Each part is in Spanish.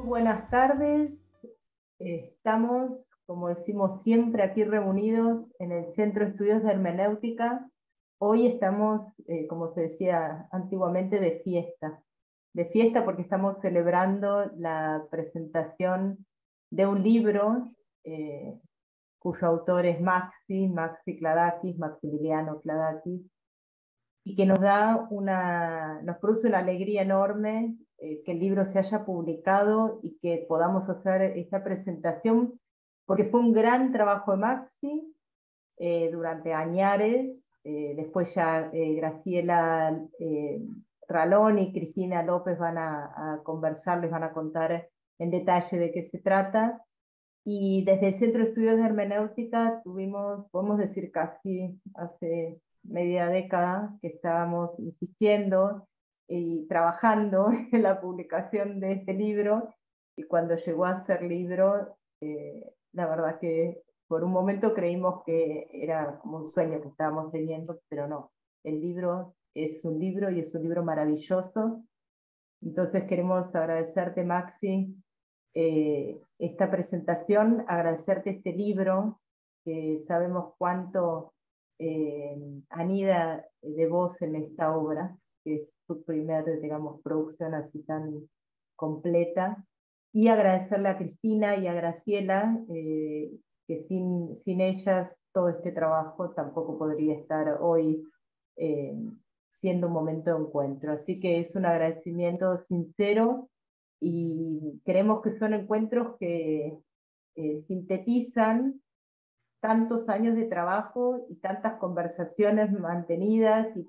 buenas tardes. Estamos, como decimos siempre, aquí reunidos en el Centro de Estudios de Hermenéutica. Hoy estamos, como se decía antiguamente, de fiesta porque estamos celebrando la presentación de un libro cuyo autor es Maxi Kladakis, Maximiliano Kladakis, y que nos produce una alegría enorme que el libro se haya publicado y que podamos hacer esta presentación, porque fue un gran trabajo de Maxi durante añares. Después ya Graciela Ralón y Cristina López van a conversar, les van a contar en detalle de qué se trata. Y desde el Centro de Estudios de Hermenéutica tuvimos, podemos decir casi hace media década, que estábamos insistiendo y trabajando en la publicación de este libro, y cuando llegó a ser libro, la verdad que por un momento creímos que era como un sueño que estábamos teniendo, pero no, el libro es un libro y es un libro maravilloso. Entonces queremos agradecerte, Maxi, esta presentación, agradecerte este libro, que sabemos cuánto anida de vos en esta obra, que es tu primera, digamos, producción así tan completa, y agradecerle a Cristina y a Graciela, que sin ellas todo este trabajo tampoco podría estar hoy eh, siendo un momento de encuentro. Así que es un agradecimiento sincero, y creemos que son encuentros que sintetizan tantos años de trabajo y tantas conversaciones mantenidas y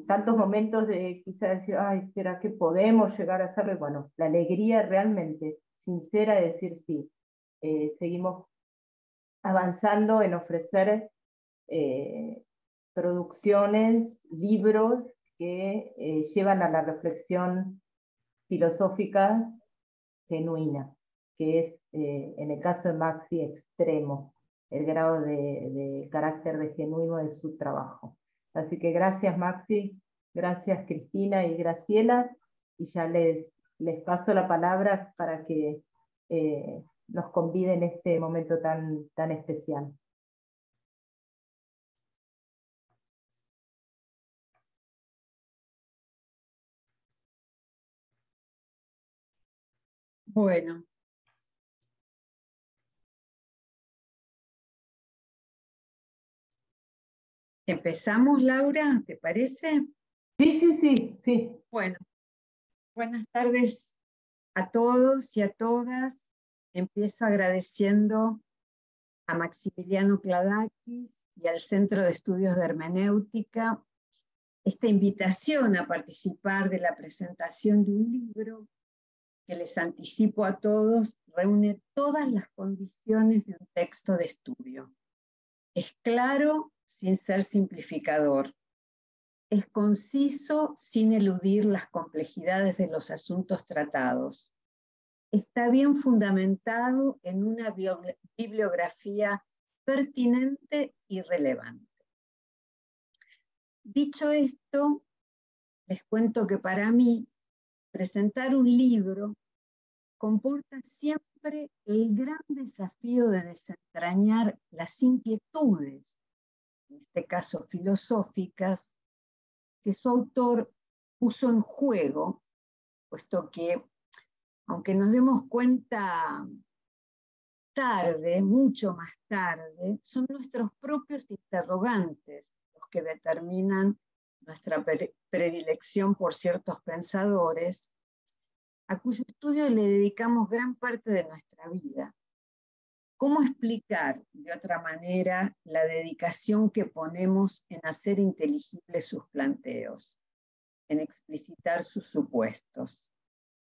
tantos momentos de quizá decir, ay, ¿será que podemos llegar a hacerlo? Y bueno, la alegría realmente sincera de decir sí, seguimos avanzando en ofrecer producciones, libros que llevan a la reflexión filosófica genuina, que es, en el caso de Maxi, extremo, el grado de carácter de genuino de su trabajo. Así que gracias, Maxi, gracias, Cristina y Graciela, y ya les paso la palabra para que nos conviden en este momento tan especial. Bueno. ¿Empezamos, Laura? ¿Te parece? Sí. Bueno, buenas tardes a todos y a todas. Empiezo agradeciendo a Maximiliano Kladakis y al Centro de Estudios de Hermenéutica esta invitación a participar de la presentación de un libro que, les anticipo a todos, reúne todas las condiciones de un texto de estudio. Es claro sin ser simplificador. Es conciso sin eludir las complejidades de los asuntos tratados. Está bien fundamentado en una bibliografía pertinente y relevante. Dicho esto, les cuento que para mí presentar un libro comporta siempre el gran desafío de desentrañar las inquietudes, en este caso filosóficas, que su autor puso en juego, puesto que, aunque nos demos cuenta tarde, mucho más tarde, son nuestros propios interrogantes los que determinan nuestra predilección por ciertos pensadores, a cuyo estudio le dedicamos gran parte de nuestra vida. ¿Cómo explicar de otra manera la dedicación que ponemos en hacer inteligibles sus planteos, en explicitar sus supuestos,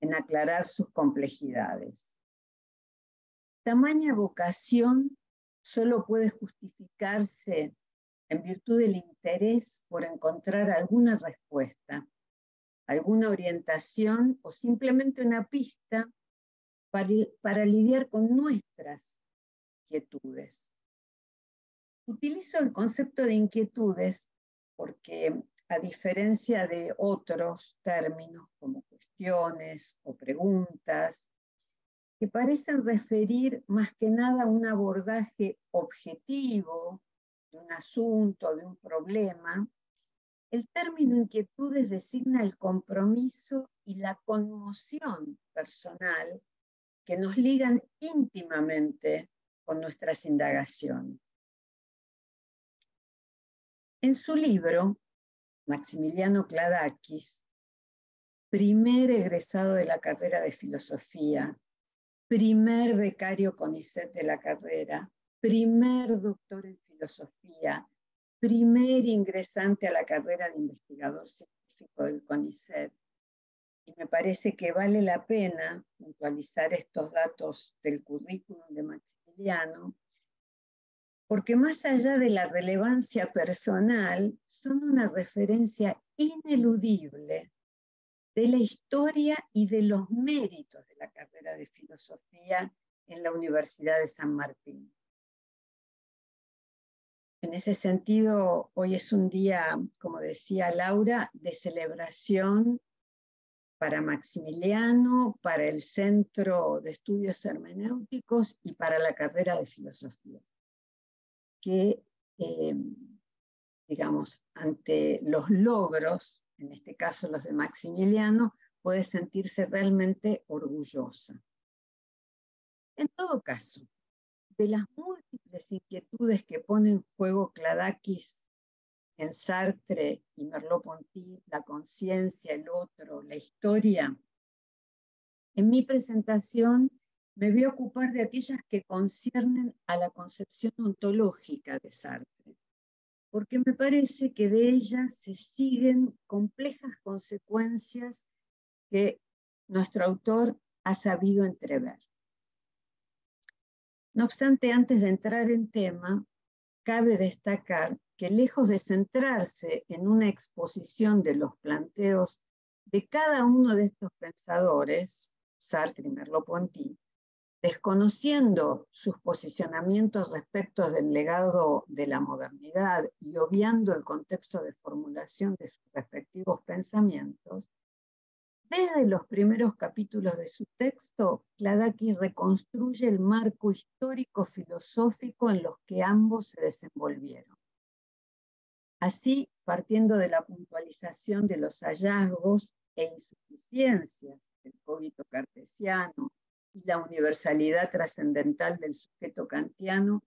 en aclarar sus complejidades? Tamaña vocación solo puede justificarse en virtud del interés por encontrar alguna respuesta, alguna orientación o simplemente una pista para lidiar con nuestras inquietudes. Utilizo el concepto de inquietudes porque, a diferencia de otros términos como cuestiones o preguntas que parecen referir más que nada a un abordaje objetivo de un asunto, de un problema, el término inquietudes designa el compromiso y la conmoción personal que nos ligan íntimamente con nuestras indagaciones. En su libro, Maximiliano Kladakis, primer egresado de la carrera de filosofía, primer becario CONICET de la carrera, primer doctor en filosofía, primer ingresante a la carrera de investigador científico del CONICET. Y me parece que vale la pena puntualizar estos datos del currículum de Maximiliano, porque más allá de la relevancia personal, son una referencia ineludible de la historia y de los méritos de la carrera de filosofía en la Universidad de San Martín. En ese sentido, hoy es un día, como decía Laura, de celebración para Maximiliano, para el Centro de Estudios Hermenéuticos y para la carrera de filosofía, que, digamos, ante los logros, en este caso los de Maximiliano, puede sentirse realmente orgullosa. En todo caso, de las múltiples inquietudes que pone en juego Kladakis en Sartre y Merleau-Ponty, la conciencia, el otro, la historia, en mi presentación me voy a ocupar de aquellas que conciernen a la concepción ontológica de Sartre, porque me parece que de ellas se siguen complejas consecuencias que nuestro autor ha sabido entrever. No obstante, antes de entrar en tema, cabe destacar que lejos de centrarse en una exposición de los planteos de cada uno de estos pensadores, Sartre y Merleau-Ponty, desconociendo sus posicionamientos respecto del legado de la modernidad y obviando el contexto de formulación de sus respectivos pensamientos, desde los primeros capítulos de su texto, Kladakis reconstruye el marco histórico-filosófico en los que ambos se desenvolvieron. Así, partiendo de la puntualización de los hallazgos e insuficiencias del cogito cartesiano y la universalidad trascendental del sujeto kantiano,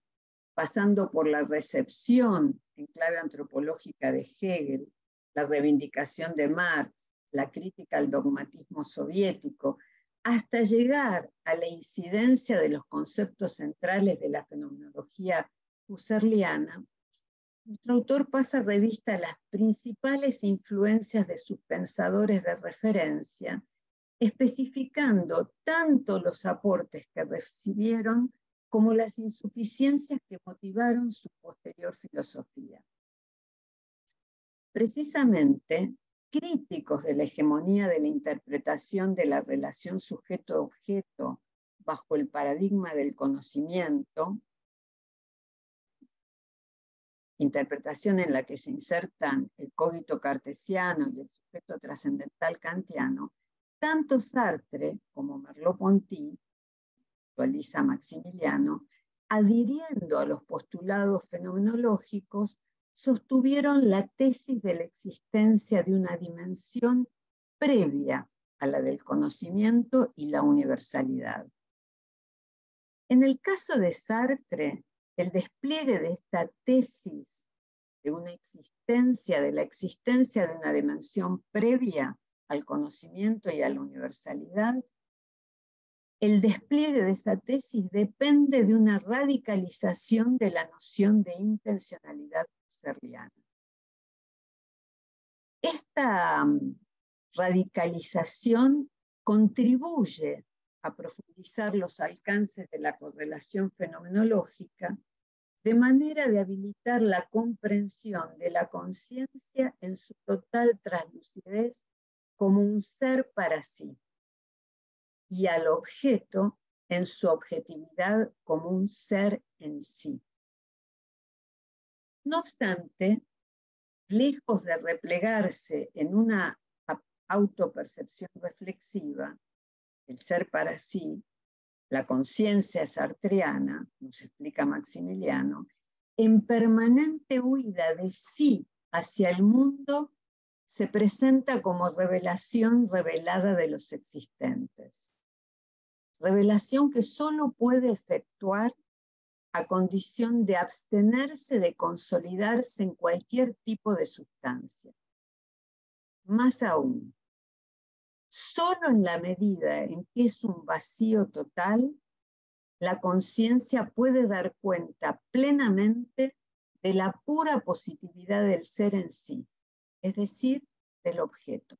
pasando por la recepción en clave antropológica de Hegel, la reivindicación de Marx, la crítica al dogmatismo soviético, hasta llegar a la incidencia de los conceptos centrales de la fenomenología husserliana, nuestro autor pasa revista a las principales influencias de sus pensadores de referencia, especificando tanto los aportes que recibieron como las insuficiencias que motivaron su posterior filosofía. Precisamente, críticos de la hegemonía de la interpretación de la relación sujeto-objeto bajo el paradigma del conocimiento, interpretación en la que se insertan el cogito cartesiano y el sujeto trascendental kantiano, tanto Sartre como Merleau-Ponty, actualiza Maximiliano, adhiriendo a los postulados fenomenológicos, sostuvieron la tesis de la existencia de una dimensión previa a la del conocimiento y la universalidad. En el caso de Sartre, el despliegue de esta tesis de una existencia, de la existencia de una dimensión previa al conocimiento y a la universalidad, el despliegue de esa tesis depende de una radicalización de la noción de intencionalidad husserliana. Esta radicalización contribuye a profundizar los alcances de la correlación fenomenológica de manera de habilitar la comprensión de la conciencia en su total translucidez como un ser para sí, y al objeto en su objetividad como un ser en sí. No obstante, lejos de replegarse en una autopercepción reflexiva, el ser para sí, la conciencia sartreana, nos explica Maximiliano, en permanente huida de sí hacia el mundo, se presenta como revelación revelada de los existentes. Revelación que solo puede efectuar a condición de abstenerse de consolidarse en cualquier tipo de sustancia. Más aún, solo en la medida en que es un vacío total, la conciencia puede dar cuenta plenamente de la pura positividad del ser en sí, es decir, del objeto.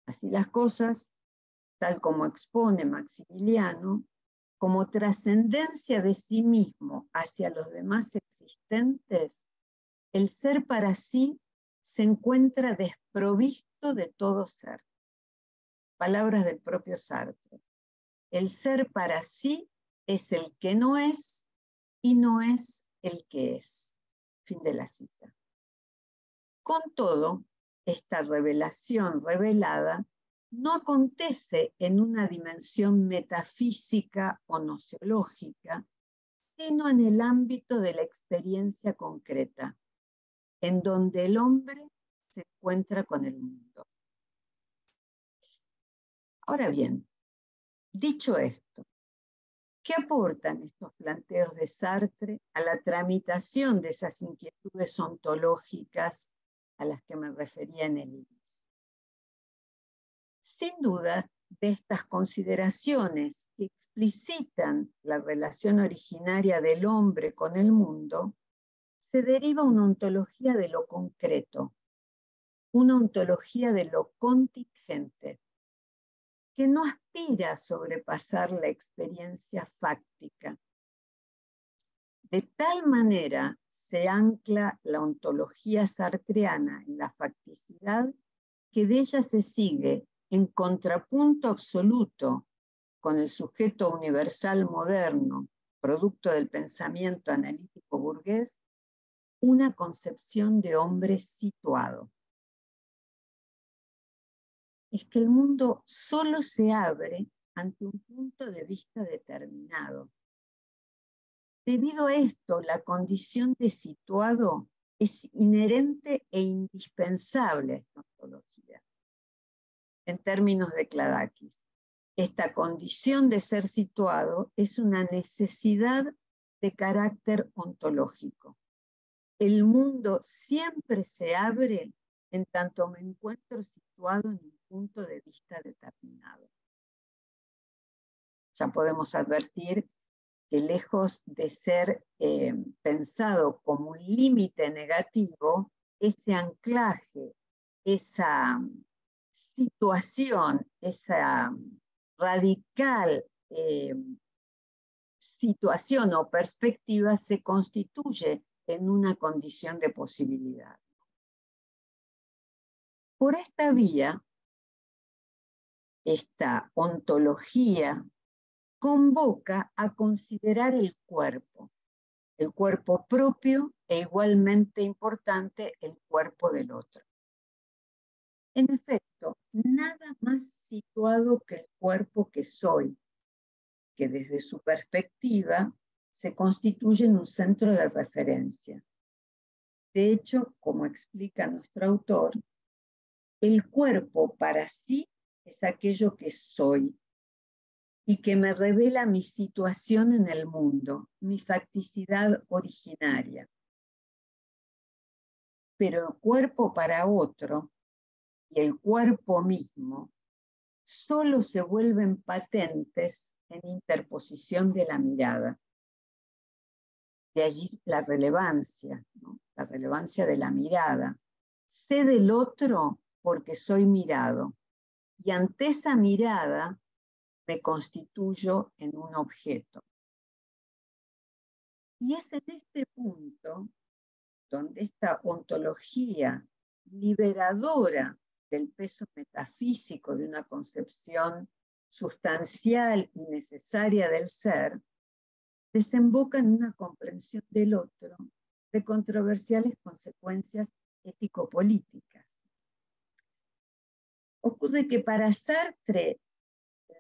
Así las cosas, tal como expone Maximiliano, como trascendencia de sí mismo hacia los demás existentes, el ser para sí se encuentra desprovisto de todo ser. Palabras del propio Sartre. El ser para sí es el que no es y no es el que es. Fin de la cita. Con todo, esta revelación revelada no acontece en una dimensión metafísica o nociológica, sino en el ámbito de la experiencia concreta, en donde el hombre se encuentra con el mundo. Ahora bien, dicho esto, ¿qué aportan estos planteos de Sartre a la tramitación de esas inquietudes ontológicas a las que me refería en el inicio? Sin duda, de estas consideraciones que explicitan la relación originaria del hombre con el mundo, se deriva una ontología de lo concreto, una ontología de lo contingente, que no aspira a sobrepasar la experiencia fáctica. De tal manera se ancla la ontología sartreana en la facticidad que de ella se sigue en contrapunto absoluto con el sujeto universal moderno, producto del pensamiento analítico burgués, una concepción de hombre situado. Es que el mundo solo se abre ante un punto de vista determinado. Debido a esto, la condición de situado es inherente e indispensable a esta ontología. En términos de Kladakis, esta condición de ser situado es una necesidad de carácter ontológico. El mundo siempre se abre en tanto me encuentro situado en un punto de vista determinado. Ya podemos advertir que lejos de ser pensado como un límite negativo, ese anclaje, esa situación, esa radical situación o perspectiva se constituye en una condición de posibilidad. Por esta vía, esta ontología convoca a considerar el cuerpo propio e igualmente importante el cuerpo del otro. En efecto, nada más situado que el cuerpo que soy, que desde su perspectiva se constituye en un centro de referencia. De hecho, como explica nuestro autor, el cuerpo para sí es aquello que soy y que me revela mi situación en el mundo, mi facticidad originaria. Pero el cuerpo para otro y el cuerpo mismo solo se vuelven patentes en interposición de la mirada. De allí la relevancia, ¿no? La relevancia de la mirada. Sé del otro porque soy mirado, y ante esa mirada me constituyo en un objeto. Y es en este punto donde esta ontología liberadora del peso metafísico de una concepción sustancial y necesaria del ser, desemboca en una comprensión del otro de controversiales consecuencias ético-políticas. Ocurre que para Sartre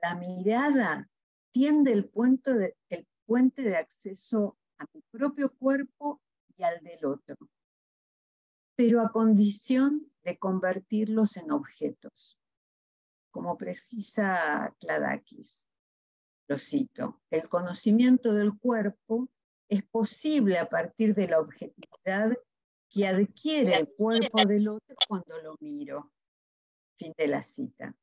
la mirada tiende el puente de acceso a mi propio cuerpo y al del otro, pero a condición de convertirlos en objetos. Como precisa Kladakis, lo cito, el conocimiento del cuerpo es posible a partir de la objetividad que adquiere el cuerpo del otro cuando lo miro. Fin de la cita.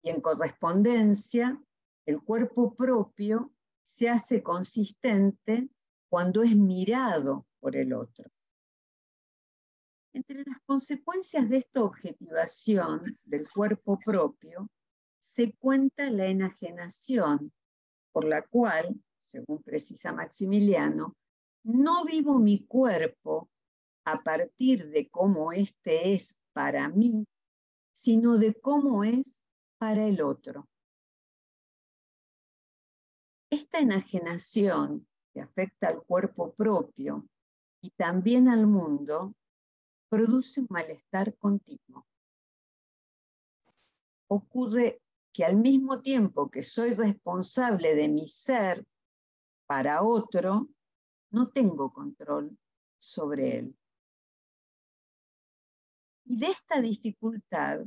Y en correspondencia, el cuerpo propio se hace consistente cuando es mirado por el otro. Entre las consecuencias de esta objetivación del cuerpo propio se cuenta la enajenación, por la cual, según precisa Maximiliano, no vivo mi cuerpo a partir de cómo éste es para mí, sino de cómo es para el otro. Esta enajenación que afecta al cuerpo propio y también al mundo produce un malestar continuo. Ocurre que al mismo tiempo que soy responsable de mi ser para otro, no tengo control sobre él. Y de esta dificultad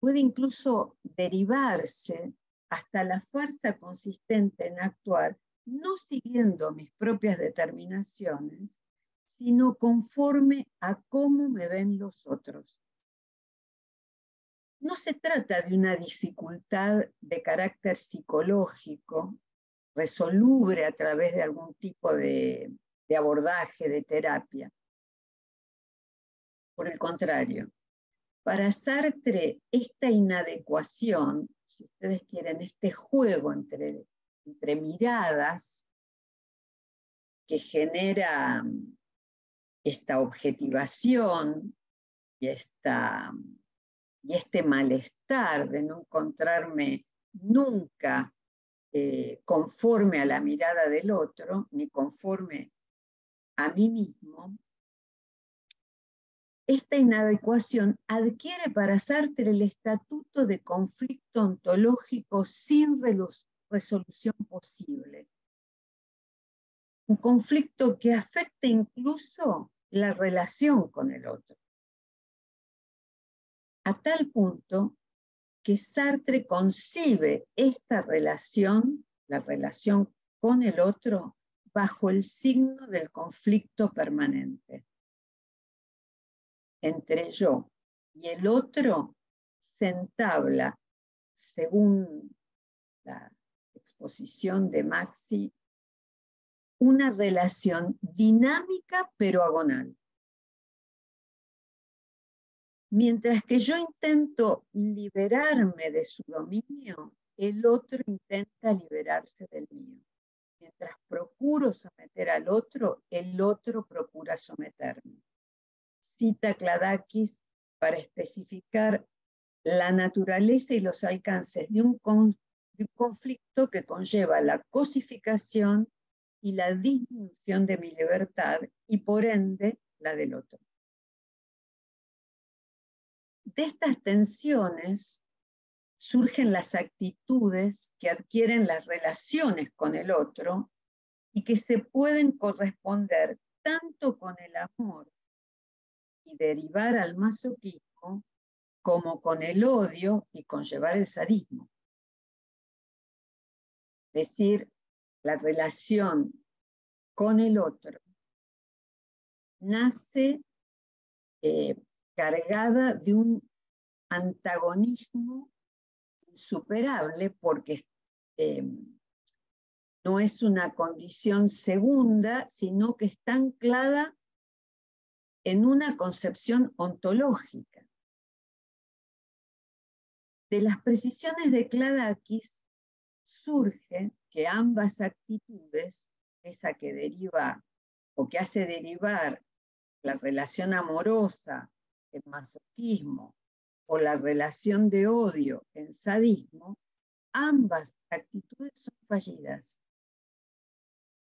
puede incluso derivarse hasta la fuerza consistente en actuar, no siguiendo mis propias determinaciones, sino conforme a cómo me ven los otros. No se trata de una dificultad de carácter psicológico, resoluble a través de algún tipo de abordaje, de terapia. Por el contrario, para Sartre, esta inadecuación, si ustedes quieren, este juego entre miradas que genera esta objetivación y este malestar de no encontrarme nunca conforme a la mirada del otro, ni conforme a mí mismo, esta inadecuación adquiere para Sartre el estatuto de conflicto ontológico sin resolución posible. Un conflicto que afecta incluso la relación con el otro. A tal punto que Sartre concibe esta relación, la relación con el otro, bajo el signo del conflicto permanente. Entre yo y el otro se entabla, según la exposición de Maxi, una relación dinámica pero agonal. Mientras que yo intento liberarme de su dominio, el otro intenta liberarse del mío. Mientras procuro someter al otro, el otro procura someterme. Cita Kladakis para especificar la naturaleza y los alcances de un conflicto que conlleva la cosificación y la disminución de mi libertad y por ende la del otro. De estas tensiones surgen las actitudes que adquieren las relaciones con el otro y que se pueden corresponder tanto con el amor y derivar al masoquismo, como con el odio y conllevar el sadismo. Es decir, la relación con el otro nace cargada de un antagonismo insuperable porque no es una condición segunda, sino que está anclada en una concepción ontológica. De las precisiones de Kladakis surge que ambas actitudes, esa que deriva o que hace derivar la relación amorosa en masoquismo o la relación de odio en sadismo, ambas actitudes son fallidas.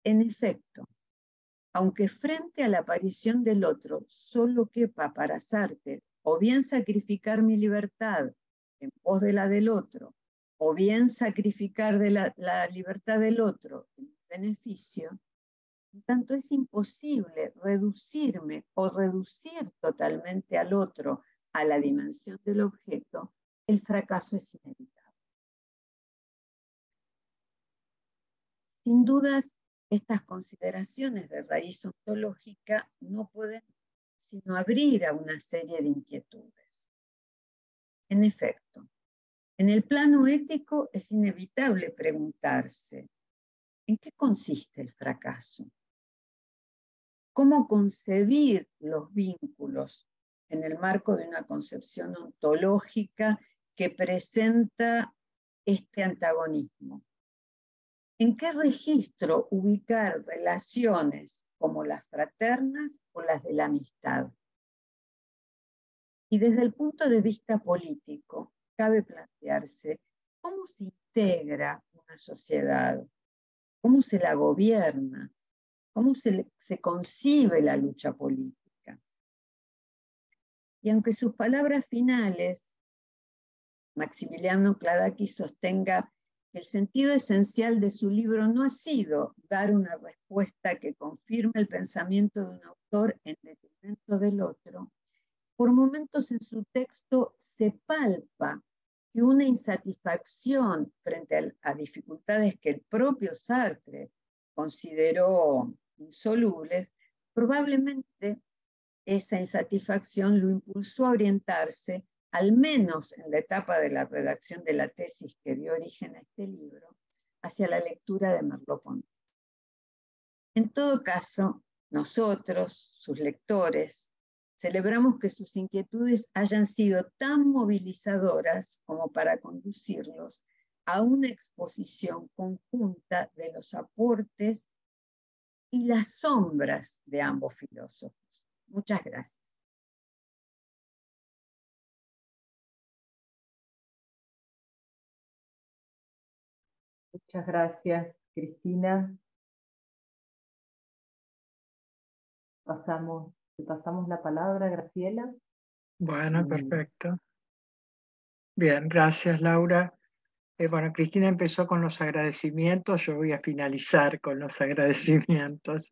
En efecto, aunque frente a la aparición del otro solo quepa para Sartre o bien sacrificar mi libertad en pos de la del otro, o bien sacrificar de la libertad del otro en beneficio, en tanto es imposible reducirme o reducir totalmente al otro a la dimensión del objeto, el fracaso es inevitable. Sin dudas, estas consideraciones de raíz ontológica no pueden sino abrir a una serie de inquietudes. En efecto, en el plano ético es inevitable preguntarse, ¿en qué consiste el fracaso? ¿Cómo concebir los vínculos en el marco de una concepción ontológica que presenta este antagonismo? ¿En qué registro ubicar relaciones como las fraternas o las de la amistad? Y desde el punto de vista político, cabe plantearse cómo se integra una sociedad, cómo se la gobierna, cómo se concibe la lucha política. Y aunque sus palabras finales, Maximiliano Cladachis sostenga que el sentido esencial de su libro no ha sido dar una respuesta que confirme el pensamiento de un autor en detrimento del otro, por momentos en su texto se palpa que una insatisfacción frente a dificultades que el propio Sartre consideró insolubles, probablemente esa insatisfacción lo impulsó a orientarse, al menos en la etapa de la redacción de la tesis que dio origen a este libro, hacia la lectura de Merleau-Ponty. En todo caso, nosotros, sus lectores, celebramos que sus inquietudes hayan sido tan movilizadoras como para conducirlos a una exposición conjunta de los aportes y las sombras de ambos filósofos. Muchas gracias. Muchas gracias, Cristina. Te pasamos la palabra, Graciela. Bueno, perfecto. Bien, gracias, Laura. Bueno, Cristina empezó con los agradecimientos, yo voy a finalizar con los agradecimientos.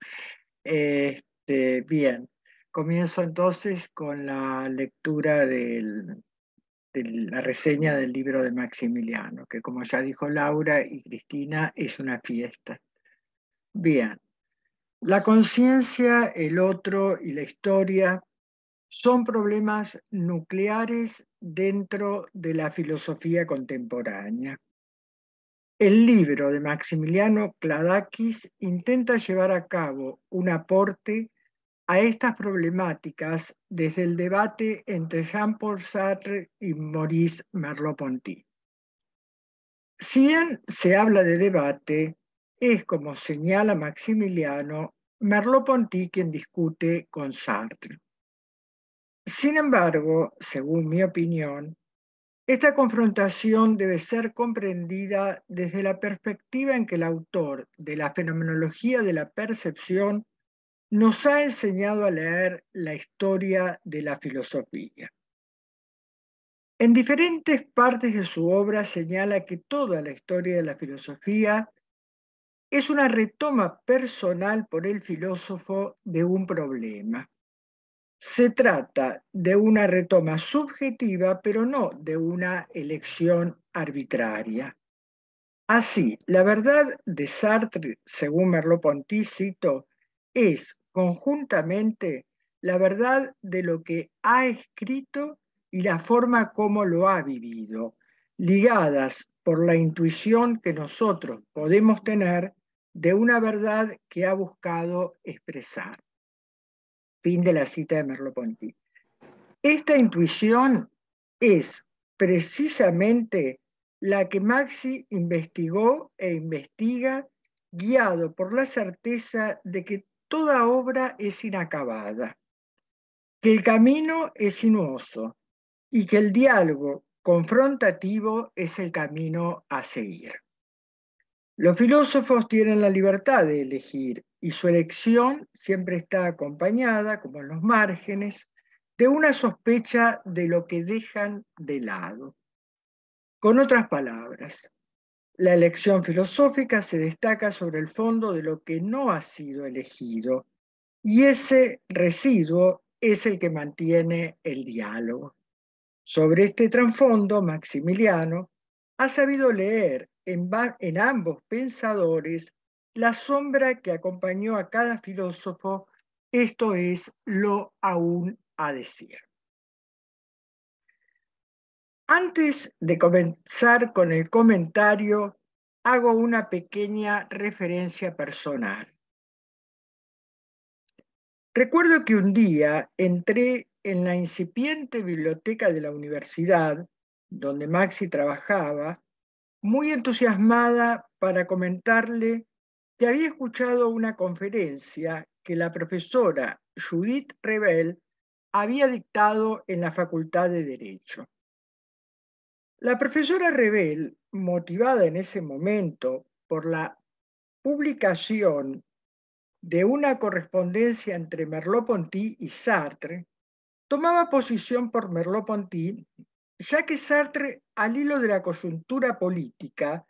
Bien, comienzo entonces con la lectura de la reseña del libro de Maximiliano, que como ya dijo Laura y Cristina, es una fiesta. Bien, la conciencia, el otro y la historia son problemas nucleares dentro de la filosofía contemporánea. El libro de Maximiliano Cladachis intenta llevar a cabo un aporte a estas problemáticas desde el debate entre Jean-Paul Sartre y Maurice Merleau-Ponty. Si bien se habla de debate, es, como señala Maximiliano, Merleau-Ponty quien discute con Sartre. Sin embargo, según mi opinión, esta confrontación debe ser comprendida desde la perspectiva en que el autor de la fenomenología de la percepción nos ha enseñado a leer la historia de la filosofía. En diferentes partes de su obra señala que toda la historia de la filosofía es una retoma personal por el filósofo de un problema. Se trata de una retoma subjetiva, pero no de una elección arbitraria. Así, la verdad de Sartre, según Merleau-Ponty, cito, es conjuntamente la verdad de lo que ha escrito y la forma como lo ha vivido, ligadas por la intuición que nosotros podemos tener de una verdad que ha buscado expresar. Fin de la cita de Merleau-Ponty. Esta intuición es precisamente la que Maxi investigó e investiga, guiado por la certeza de que toda obra es inacabada, que el camino es sinuoso y que el diálogo confrontativo es el camino a seguir. Los filósofos tienen la libertad de elegir y su elección siempre está acompañada, como en los márgenes, de una sospecha de lo que dejan de lado. Con otras palabras, la elección filosófica se destaca sobre el fondo de lo que no ha sido elegido, y ese residuo es el que mantiene el diálogo. Sobre este trasfondo, Maximiliano ha sabido leer en ambos pensadores la sombra que acompañó a cada filósofo, esto es, lo aún a decir. Antes de comenzar con el comentario, hago una pequeña referencia personal. Recuerdo que un día entré en la incipiente biblioteca de la universidad, donde Maxi trabajaba, muy entusiasmada para comentarle que había escuchado una conferencia que la profesora Judith Rebel había dictado en la Facultad de Derecho. La profesora Rebel, motivada en ese momento por la publicación de una correspondencia entre Merleau-Ponty y Sartre, tomaba posición por Merleau-Ponty, ya que Sartre, al hilo de la coyuntura política,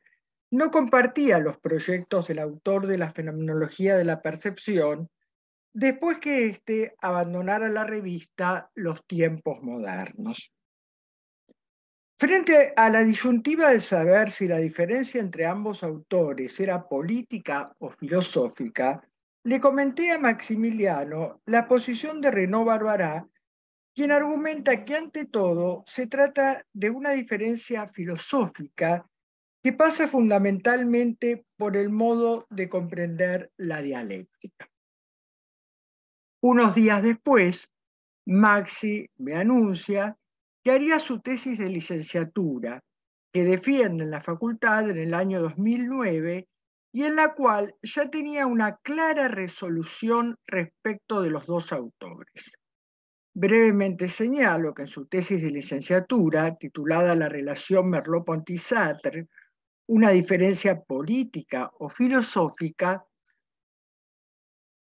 no compartía los proyectos del autor de la fenomenología de la percepción después que éste abandonara la revista Los Tiempos Modernos. Frente a la disyuntiva de saber si la diferencia entre ambos autores era política o filosófica, le comenté a Maximiliano la posición de Renaud Barbará, quien argumenta que ante todo se trata de una diferencia filosófica que pasa fundamentalmente por el modo de comprender la dialéctica. Unos días después, Maxi me anuncia que haría su tesis de licenciatura, que defiende en la facultad en el año 2009 y en la cual ya tenía una clara resolución respecto de los dos autores. Brevemente señalo que en su tesis de licenciatura, titulada La relación Merleau-Ponty-Sartre, una diferencia política o filosófica,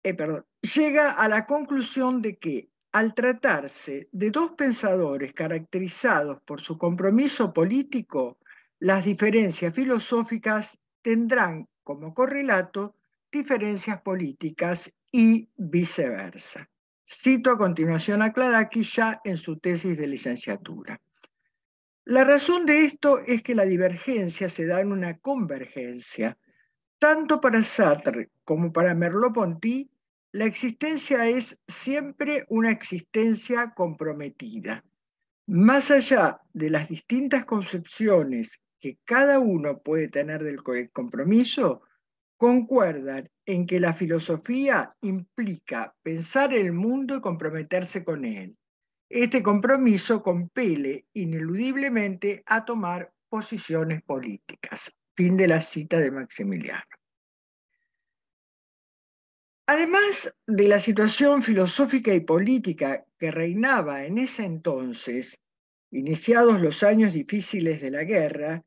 llega a la conclusión de que, al tratarse de dos pensadores caracterizados por su compromiso político, las diferencias filosóficas tendrán como correlato diferencias políticas y viceversa. Cito a continuación a Kladakis ya en su tesis de licenciatura. La razón de esto es que la divergencia se da en una convergencia. Tanto para Sartre como para Merleau-Ponty, la existencia es siempre una existencia comprometida. Más allá de las distintas concepciones que cada uno puede tener del compromiso, concuerdan en que la filosofía implica pensar el mundo y comprometerse con él. Este compromiso compele ineludiblemente a tomar posiciones políticas. Fin de la cita de Maximiliano. Además de la situación filosófica y política que reinaba en ese entonces, iniciados los años difíciles de la guerra,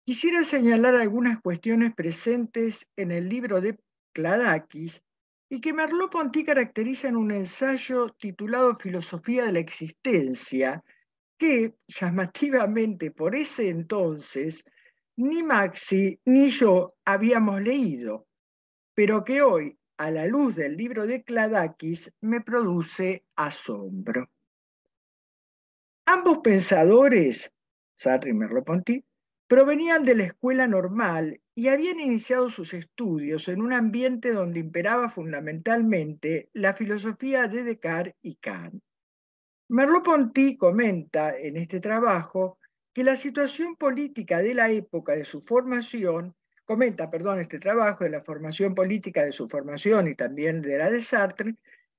quisiera señalar algunas cuestiones presentes en el libro de Kladakis y que Merleau-Ponty caracteriza en un ensayo titulado Filosofía de la existencia, que, llamativamente por ese entonces, ni Maxi ni yo habíamos leído, pero que hoy, a la luz del libro de Kladakis, me produce asombro. Ambos pensadores, Sartre y Merleau-Ponty, provenían de la escuela normal y habían iniciado sus estudios en un ambiente donde imperaba fundamentalmente la filosofía de Descartes y Kant. Merleau-Ponty comenta en este trabajo que la situación política de la época de su formación, este trabajo de la formación política de su formación y también de la de Sartre,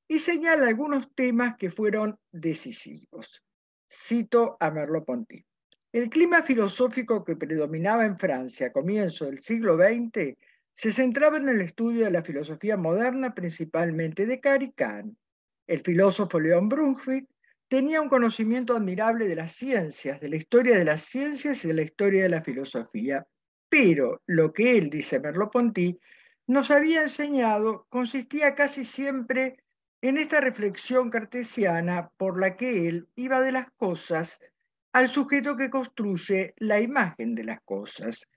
y señala algunos temas que fueron decisivos. Cito a Merleau-Ponty. El clima filosófico que predominaba en Francia a comienzos del siglo XX se centraba en el estudio de la filosofía moderna, principalmente de Descartes y Kant. El filósofo León Brunswick tenía un conocimiento admirable de las ciencias, de la historia de las ciencias y de la historia de la filosofía, pero lo que él, dice Merleau-Ponty, nos había enseñado consistía casi siempre en esta reflexión cartesiana por la que él iba de las cosas al sujeto que construye la imagen de las cosas.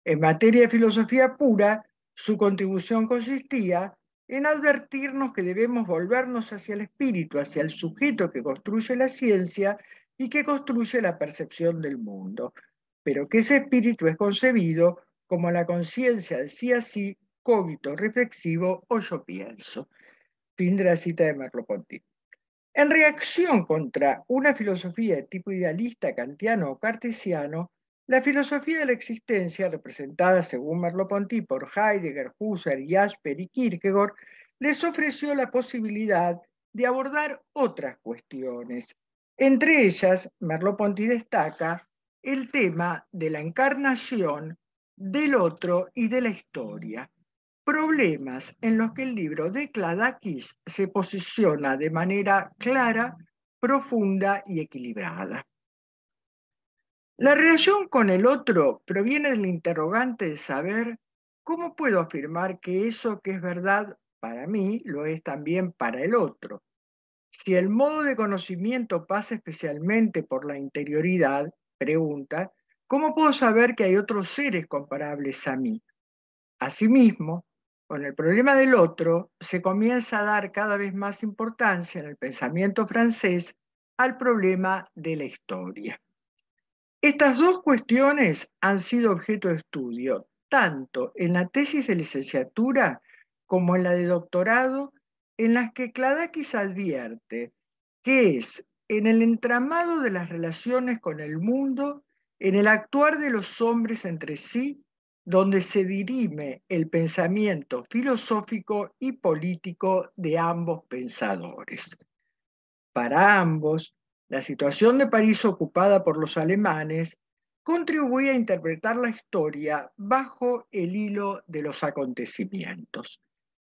En materia de filosofía pura, su contribución consistía en advertirnos que debemos volvernos hacia el espíritu, hacia el sujeto que construye la ciencia y que construye la percepción del mundo, pero que ese espíritu es concebido como la conciencia del sí así, cogito reflexivo o yo pienso. Fin de la cita de Merleau-Ponty. En reacción contra una filosofía de tipo idealista, kantiano o cartesiano, la filosofía de la existencia, representada según Merleau-Ponty por Heidegger, Husserl, Jasper y Kierkegaard, les ofreció la posibilidad de abordar otras cuestiones. Entre ellas, Merleau-Ponty destaca el tema de la encarnación, del otro y de la historia, problemas en los que el libro de Kladakis se posiciona de manera clara, profunda y equilibrada. La relación con el otro proviene del interrogante de saber cómo puedo afirmar que eso que es verdad para mí lo es también para el otro. Si el modo de conocimiento pasa especialmente por la interioridad, pregunta, ¿cómo puedo saber que hay otros seres comparables a mí? Asimismo, con el problema del otro, se comienza a dar cada vez más importancia en el pensamiento francés al problema de la historia. Estas dos cuestiones han sido objeto de estudio tanto en la tesis de licenciatura como en la de doctorado, en las que Kladakis advierte que es en el entramado de las relaciones con el mundo, en el actuar de los hombres entre sí, donde se dirime el pensamiento filosófico y político de ambos pensadores. Para ambos, la situación de París ocupada por los alemanes contribuía a interpretar la historia bajo el hilo de los acontecimientos.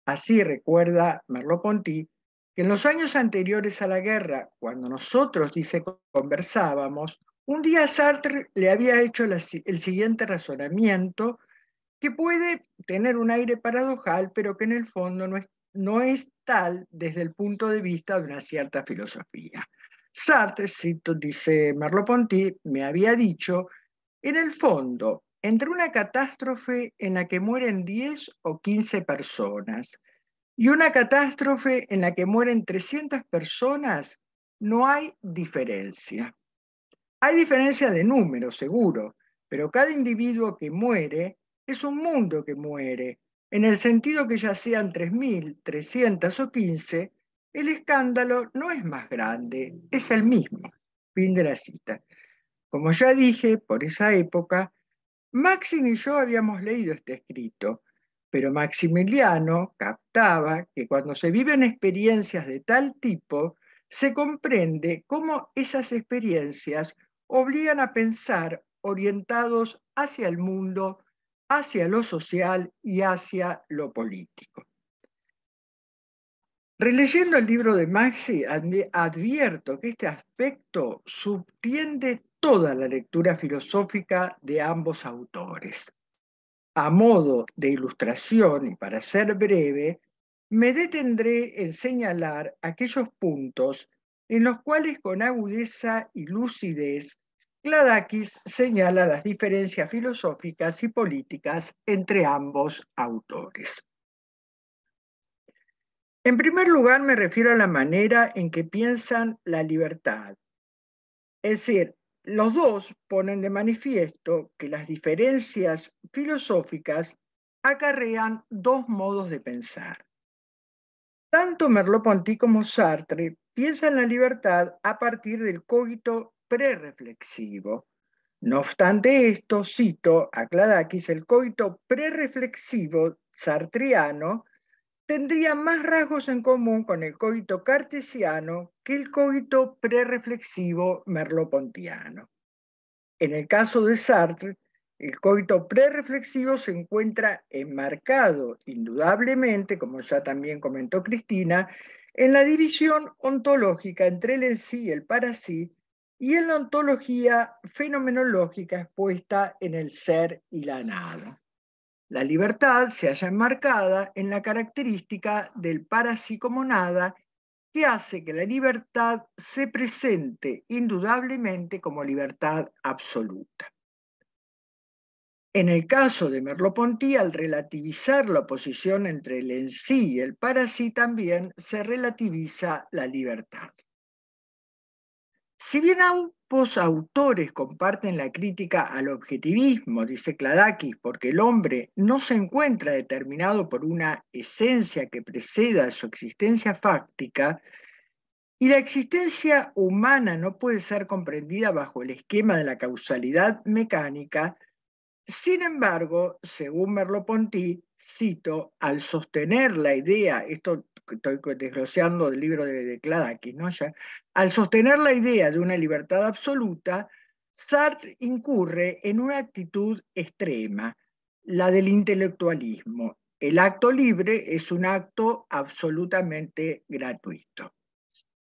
Así recuerda Merleau-Ponty que en los años anteriores a la guerra, cuando nosotros, dice, conversábamos, un día Sartre le había hecho el siguiente razonamiento que puede tener un aire paradojal, pero que en el fondo no es tal desde el punto de vista de una cierta filosofía. Sartre, cito, dice Merleau-Ponty, me había dicho, en el fondo, entre una catástrofe en la que mueren 10 o 15 personas y una catástrofe en la que mueren 300 personas, no hay diferencia. Hay diferencia de número, seguro, pero cada individuo que muere es un mundo que muere, en el sentido que ya sean 3.000, 300 o 15, el escándalo no es más grande, es el mismo. Fin de la cita. Como ya dije, por esa época, Maxim y yo habíamos leído este escrito, pero Maximiliano captaba que cuando se viven experiencias de tal tipo, se comprende cómo esas experiencias obligan a pensar orientados hacia el mundo, hacia lo social y hacia lo político. Releyendo el libro de Maxi, advierto que este aspecto subtiende toda la lectura filosófica de ambos autores. A modo de ilustración y para ser breve, me detendré en señalar aquellos puntos en los cuales con agudeza y lucidez Kladakis señala las diferencias filosóficas y políticas entre ambos autores. En primer lugar, me refiero a la manera en que piensan la libertad. Es decir, los dos ponen de manifiesto que las diferencias filosóficas acarrean dos modos de pensar. Tanto Merleau-Ponty como Sartre piensan la libertad a partir del cogito prerreflexivo. No obstante esto, cito a Kladakis, el cogito prerreflexivo sartriano tendría más rasgos en común con el cogito cartesiano que el cogito prerreflexivo merleau-pontiano. En el caso de Sartre, el cogito prerreflexivo se encuentra enmarcado, indudablemente, como ya también comentó Cristina, en la división ontológica entre el en sí y el para sí, y en la ontología fenomenológica expuesta en el ser y la nada. La libertad se halla enmarcada en la característica del para sí como nada que hace que la libertad se presente indudablemente como libertad absoluta. En el caso de Merleau-Ponty, al relativizar la oposición entre el en sí y el para sí, también se relativiza la libertad. Si bien ambos autores comparten la crítica al objetivismo, dice Kladakis, porque el hombre no se encuentra determinado por una esencia que preceda su existencia fáctica, y la existencia humana no puede ser comprendida bajo el esquema de la causalidad mecánica. Sin embargo, según Merleau-Ponty, cito, al sostener la idea, esto estoy desglosando del libro de Kladakis, ¿no? Ya, al sostener la idea de una libertad absoluta, Sartre incurre en una actitud extrema, la del intelectualismo. El acto libre es un acto absolutamente gratuito.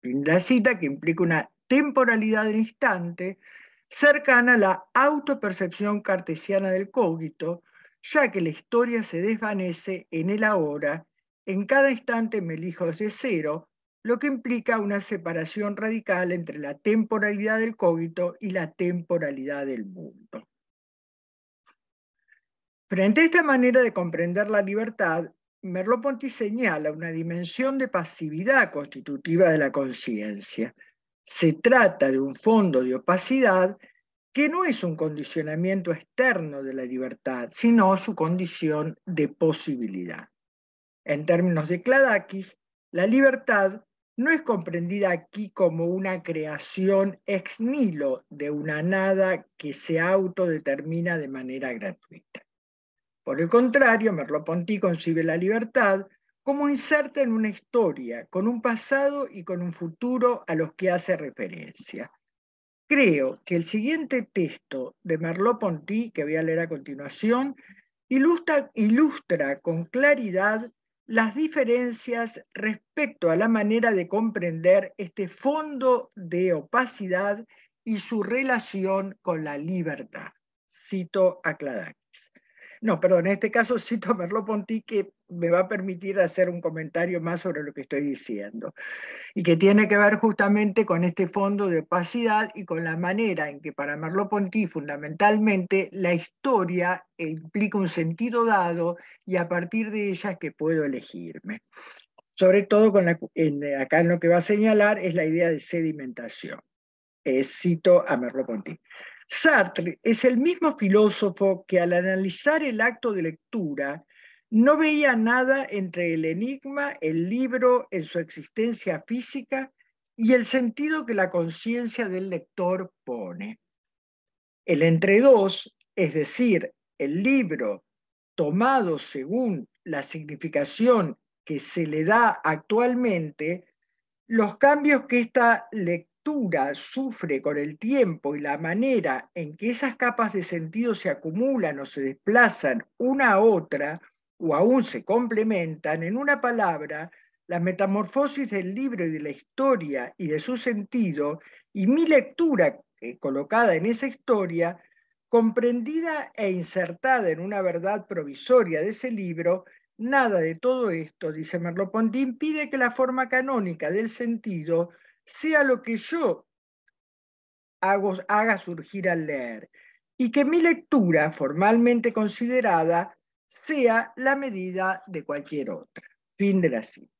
La cita, que implica una temporalidad del instante cercana a la autopercepción cartesiana del cogito, ya que la historia se desvanece en el ahora, en cada instante me elijo desde cero, lo que implica una separación radical entre la temporalidad del cogito y la temporalidad del mundo. Frente a esta manera de comprender la libertad, Merleau-Ponty señala una dimensión de pasividad constitutiva de la conciencia. Se trata de un fondo de opacidad que no es un condicionamiento externo de la libertad, sino su condición de posibilidad. En términos de Kladakis, la libertad no es comprendida aquí como una creación ex nihilo de una nada que se autodetermina de manera gratuita. Por el contrario, Merleau-Ponty concibe la libertad como inserta en una historia, con un pasado y con un futuro a los que hace referencia. Creo que el siguiente texto de Merleau-Ponty, que voy a leer a continuación, ilustra con claridad las diferencias respecto a la manera de comprender este fondo de opacidad y su relación con la libertad. Cito a Kladakis. No, perdón, en este caso cito a Merleau-Ponty, que me va a permitir hacer un comentario más sobre lo que estoy diciendo, y que tiene que ver justamente con este fondo de opacidad y con la manera en que para Merleau-Ponty fundamentalmente la historia implica un sentido dado y a partir de ella es que puedo elegirme. Sobre todo acá en lo que va a señalar es la idea de sedimentación. Cito a Merleau-Ponty. Sartre es el mismo filósofo que al analizar el acto de lectura no veía nada entre el enigma, el libro en su existencia física y el sentido que la conciencia del lector pone. El entre dos, es decir, el libro tomado según la significación que se le da actualmente, los cambios que esta lectura sufre con el tiempo y la manera en que esas capas de sentido se acumulan o se desplazan una a otra o aún se complementan, en una palabra, la metamorfosis del libro y de la historia y de su sentido y mi lectura colocada en esa historia, comprendida e insertada en una verdad provisoria de ese libro. Nada de todo esto, dice Merleau-Ponty, impide que la forma canónica del sentido sea lo que yo haga surgir al leer, y que mi lectura, formalmente considerada, sea la medida de cualquier otra. Fin de la cita.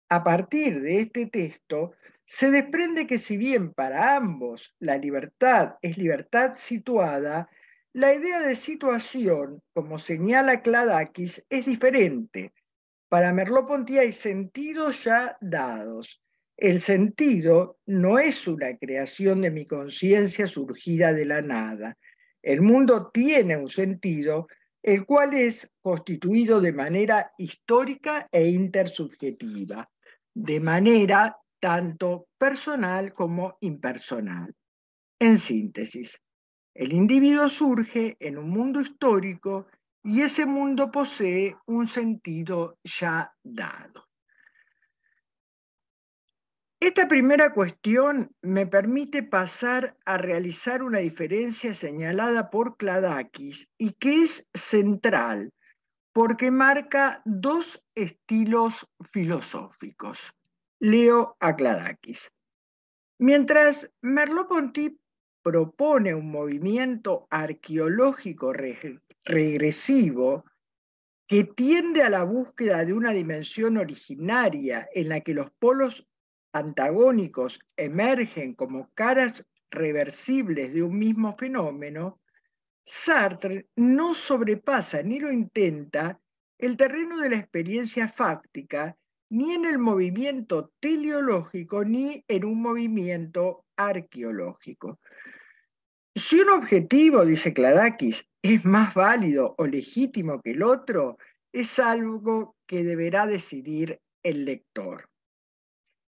A partir de este texto, se desprende que si bien para ambos la libertad es libertad situada, la idea de situación, como señala Kladakis, es diferente. Para Merleau-Ponty hay sentidos ya dados. El sentido no es una creación de mi conciencia surgida de la nada. El mundo tiene un sentido, el cual es constituido de manera histórica e intersubjetiva, de manera tanto personal como impersonal. En síntesis, el individuo surge en un mundo histórico y ese mundo posee un sentido ya dado. Esta primera cuestión me permite pasar a realizar una diferencia señalada por Kladakis y que es central porque marca dos estilos filosóficos. Leo a Kladakis. Mientras Merleau-Ponty propone un movimiento arqueológico regresivo que tiende a la búsqueda de una dimensión originaria en la que los polos antagónicos emergen como caras reversibles de un mismo fenómeno, Sartre no sobrepasa ni lo intenta el terreno de la experiencia fáctica, ni en el movimiento teleológico, ni en un movimiento arqueológico. Si un objetivo, dice Kladakis, es más válido o legítimo que el otro, es algo que deberá decidir el lector.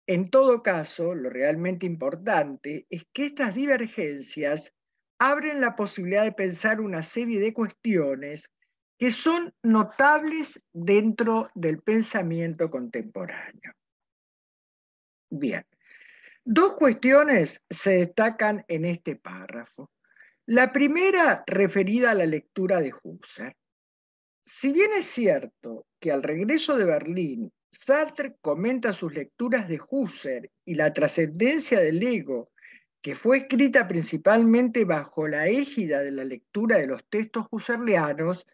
En todo caso, lo realmente importante es que estas divergencias abren la posibilidad de pensar una serie de cuestiones que son notables dentro del pensamiento contemporáneo. Bien, dos cuestiones se destacan en este párrafo. La primera, referida a la lectura de Husserl. Si bien es cierto que al regreso de Berlín, Sartre comenta sus lecturas de Husserl y la trascendencia del ego, que fue escrita principalmente bajo la égida de la lectura de los textos husserlianos,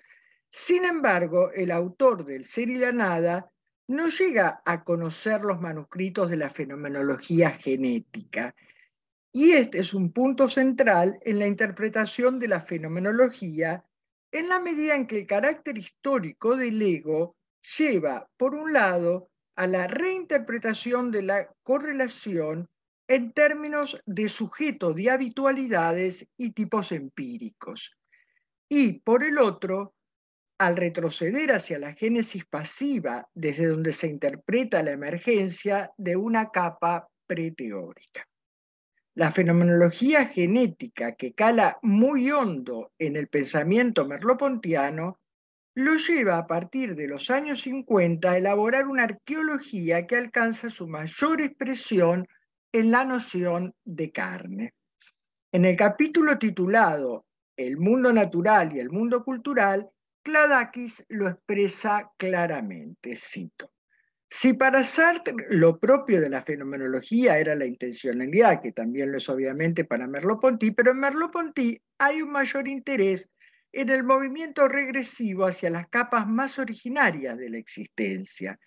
sin embargo, el autor del Ser y la Nada no llega a conocer los manuscritos de la fenomenología genética. Y este es un punto central en la interpretación de la fenomenología, en la medida en que el carácter histórico del ego lleva, por un lado, a la reinterpretación de la correlación en términos de sujeto de habitualidades y tipos empíricos, y, por el otro, al retroceder hacia la génesis pasiva, desde donde se interpreta la emergencia de una capa preteórica. La fenomenología genética, que cala muy hondo en el pensamiento merleau-pontiano, lo lleva a partir de los años 50 a elaborar una arqueología que alcanza su mayor expresión en la noción de carne. En el capítulo titulado El mundo natural y el mundo cultural, Kladakis lo expresa claramente, cito: si para Sartre lo propio de la fenomenología era la intencionalidad, que también lo es obviamente para Merleau-Ponty, pero en Merleau-Ponty hay un mayor interés en el movimiento regresivo hacia las capas más originarias de la existencia.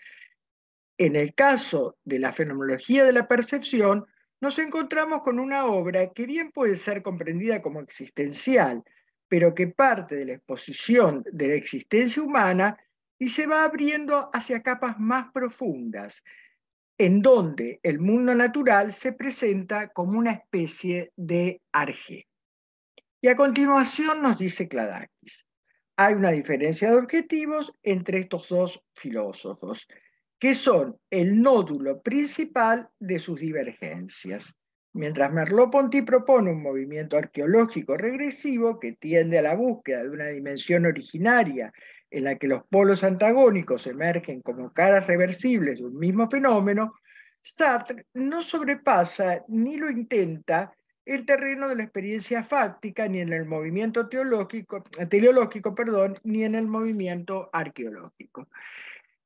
En el caso de la fenomenología de la percepción, nos encontramos con una obra que bien puede ser comprendida como existencial, pero que parte de la exposición de la existencia humana y se va abriendo hacia capas más profundas, en donde el mundo natural se presenta como una especie de arjé. Y a continuación nos dice Kladakis: hay una diferencia de objetivos entre estos dos filósofos, que son el nódulo principal de sus divergencias. Mientras Merleau-Ponty propone un movimiento arqueológico regresivo que tiende a la búsqueda de una dimensión originaria en la que los polos antagónicos emergen como caras reversibles de un mismo fenómeno, Sartre no sobrepasa ni lo intenta el terreno de la experiencia fáctica, ni en el movimiento teleológico, ni en el movimiento arqueológico.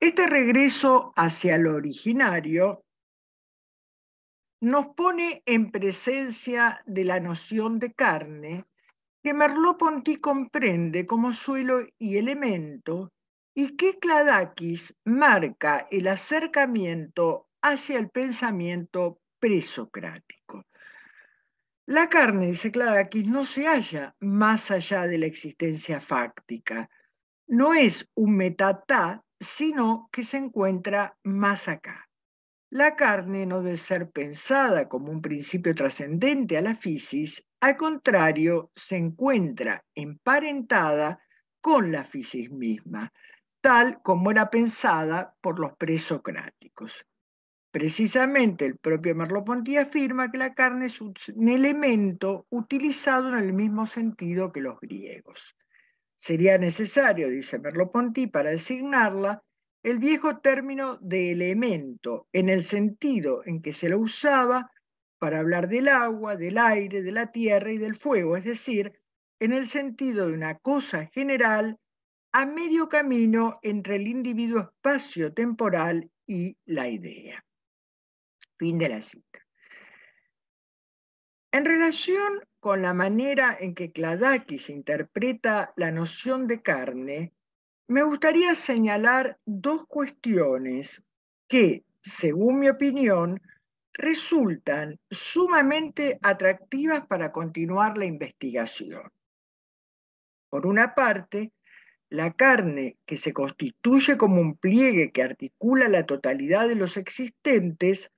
Este regreso hacia lo originario nos pone en presencia de la noción de carne que Merleau-Ponty comprende como suelo y elemento, y que Kladakis marca el acercamiento hacia el pensamiento presocrático. La carne, dice Kladakis, no se halla más allá de la existencia fáctica. No es un metatá, sino que se encuentra más acá. La carne no debe ser pensada como un principio trascendente a la fisis, al contrario, se encuentra emparentada con la fisis misma, tal como era pensada por los presocráticos. Precisamente el propio Merleau-Ponty afirma que la carne es un elemento utilizado en el mismo sentido que los griegos. Sería necesario, dice Merleau-Ponty, para designarla, el viejo término de elemento, en el sentido en que se lo usaba para hablar del agua, del aire, de la tierra y del fuego, es decir, en el sentido de una cosa general a medio camino entre el individuo espacio-temporal y la idea. Fin de la cita. En relación con la manera en que Kladakis interpreta la noción de carne, me gustaría señalar dos cuestiones que, según mi opinión, resultan sumamente atractivas para continuar la investigación. Por una parte, la carne, que se constituye como un pliegue que articula la totalidad de los existentes,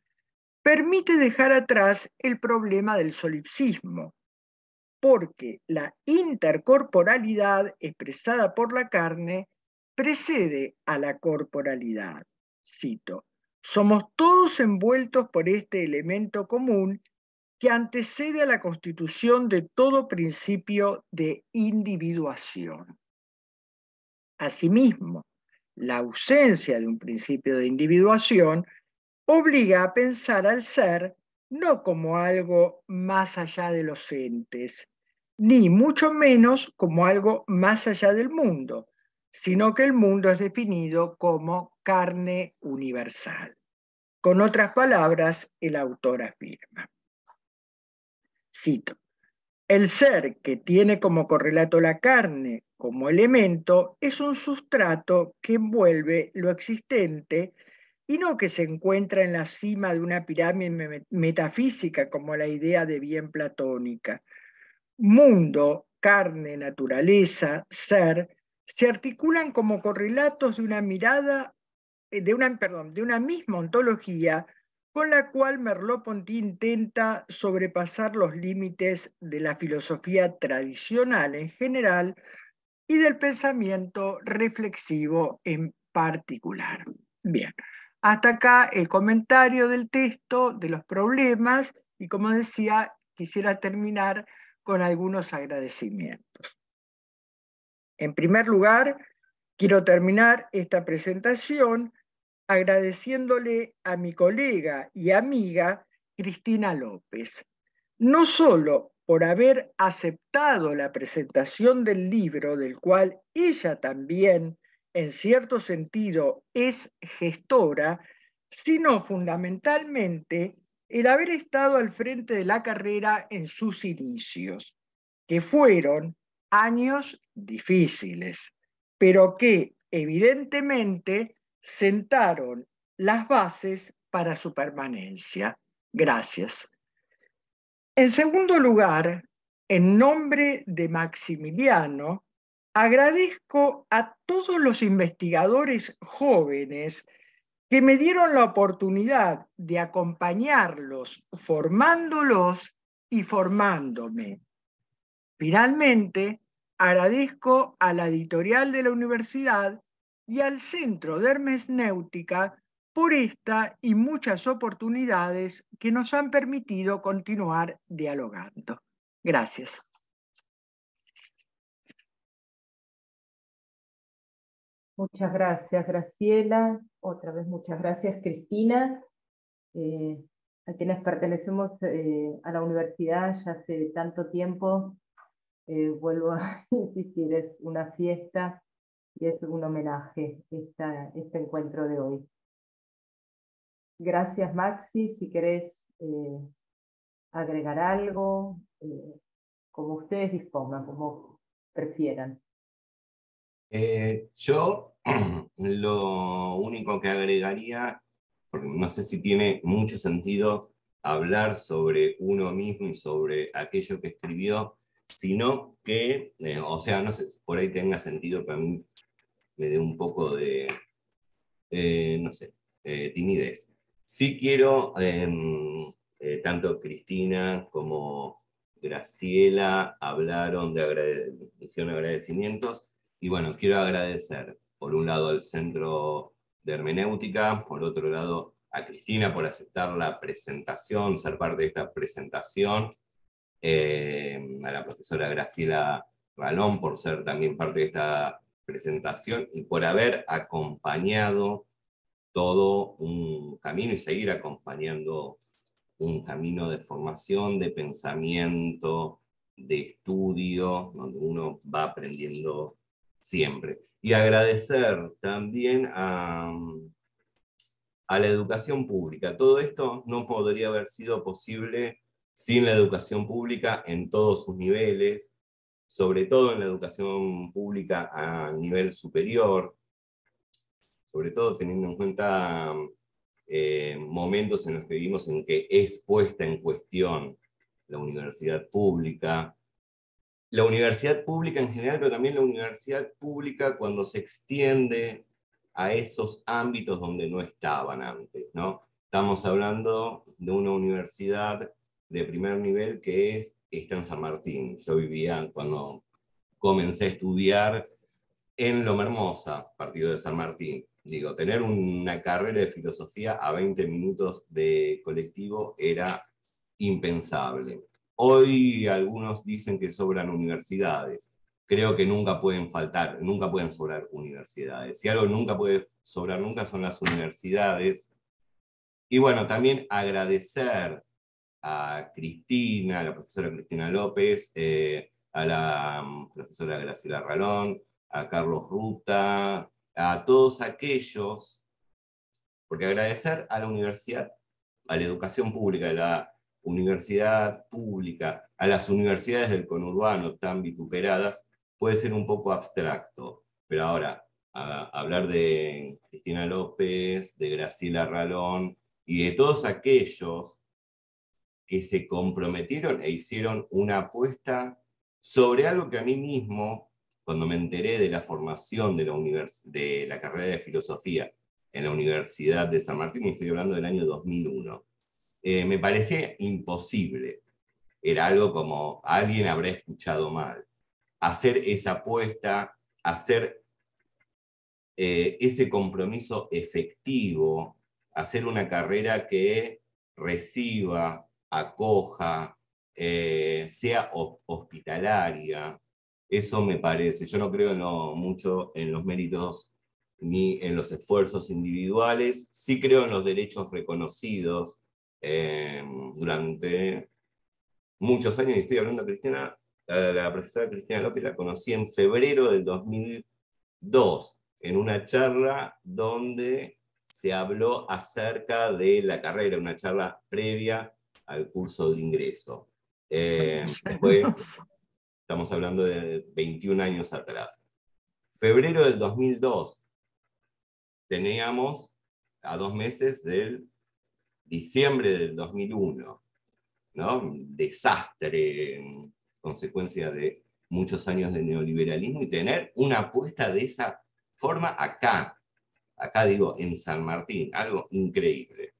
permite dejar atrás el problema del solipsismo, porque la intercorporalidad expresada por la carne precede a la corporalidad. Cito: somos todos envueltos por este elemento común que antecede a la constitución de todo principio de individuación. Asimismo, la ausencia de un principio de individuación obliga a pensar al ser no como algo más allá de los entes, ni mucho menos como algo más allá del mundo, sino que el mundo es definido como carne universal. Con otras palabras, el autor afirma, cito: el ser que tiene como correlato la carne como elemento es un sustrato que envuelve lo existente y no que se encuentra en la cima de una pirámide metafísica como la idea de bien platónica. Mundo, carne, naturaleza, ser, se articulan como correlatos de una mirada, de una misma ontología con la cual Merleau-Ponty intenta sobrepasar los límites de la filosofía tradicional en general y del pensamiento reflexivo en particular. Bien, hasta acá el comentario del texto, de los problemas, y como decía, quisiera terminar con algunos agradecimientos. En primer lugar, quiero terminar esta presentación agradeciéndole a mi colega y amiga Cristina López, no solo por haber aceptado la presentación del libro, del cual ella también, en cierto sentido, es gestora, sino fundamentalmente el haber estado al frente de la carrera en sus inicios, que fueron años difíciles, pero que evidentemente sentaron las bases para su permanencia. Gracias. En segundo lugar, en nombre de Maximiliano, agradezco a todos los investigadores jóvenes que me dieron la oportunidad de acompañarlos, formándolos y formándome. Finalmente, agradezco a la editorial de la universidad y al Centro de Hermenéutica por esta y muchas oportunidades que nos han permitido continuar dialogando. Gracias. Muchas gracias, Graciela. Otra vez muchas gracias, Cristina. A quienes pertenecemos a la universidad ya hace tanto tiempo, vuelvo a insistir, es una fiesta y es un homenaje este encuentro de hoy. Gracias, Maxi. Si querés agregar algo, como ustedes dispongan, como prefieran. Yo lo único que agregaría, porque no sé si tiene mucho sentido hablar sobre uno mismo y sobre aquello que escribió, sino que, o sea, no sé, por ahí tenga sentido, pero a mí me dé un poco de, no sé, timidez. Sí quiero, tanto Cristina como Graciela hablaron de hicieron agradecimientos, y bueno, quiero agradecer por un lado al Centro de Hermenéutica, por otro lado a Cristina por aceptar la presentación, ser parte de esta presentación, a la profesora Graciela Galón por ser también parte de esta presentación y por haber acompañado todo un camino y seguir acompañando un camino de formación, de pensamiento, de estudio, donde uno va aprendiendo siempre. Y agradecer también a a la educación pública. Todo esto no podría haber sido posible sin la educación pública en todos sus niveles, sobre todo en la educación pública a nivel superior, sobre todo teniendo en cuenta momentos en los que vivimos en que es puesta en cuestión la universidad pública en general, pero también la universidad pública cuando se extiende a esos ámbitos donde no estaban antes, ¿no? Estamos hablando de una universidad de primer nivel que está en San Martín. Yo vivía cuando comencé a estudiar en Loma Hermosa, partido de San Martín. Digo, tener una carrera de filosofía a 20 minutos de colectivo era impensable. Hoy algunos dicen que sobran universidades. Creo que nunca pueden faltar, nunca pueden sobrar universidades. Si algo nunca puede sobrar nunca son las universidades. Y bueno, también agradecer a Cristina, a la profesora Cristina López, a la profesora Graciela Ralón, a Carlos Ruta, a todos aquellos, porque agradecer a la universidad, a la educación pública, a la universidad pública, a las universidades del conurbano tan vituperadas, puede ser un poco abstracto, pero ahora, hablar de Cristina López, de Graciela Ralón y de todos aquellos que se comprometieron e hicieron una apuesta sobre algo que a mí mismo, cuando me enteré de la formación de la carrera de filosofía en la Universidad de San Martín, y estoy hablando del año 2001, me parecía imposible. Era algo como, alguien habrá escuchado mal. Hacer esa apuesta, hacer ese compromiso efectivo, hacer una carrera que reciba, acoja, sea hospitalaria. Eso me parece. Yo no creo mucho en los méritos ni en los esfuerzos individuales. Sí creo en los derechos reconocidos durante muchos años. Y estoy hablando de Cristina, la profesora Cristina López la conocí en febrero del 2002, en una charla donde se habló acerca de la carrera, una charla previa al curso de ingreso. Después, estamos hablando de 21 años atrás. Febrero del 2002, teníamos a 2 meses del diciembre del 2001, ¿no? Un desastre, consecuencia de muchos años de neoliberalismo, y tener una apuesta de esa forma acá digo, en San Martín, algo increíble,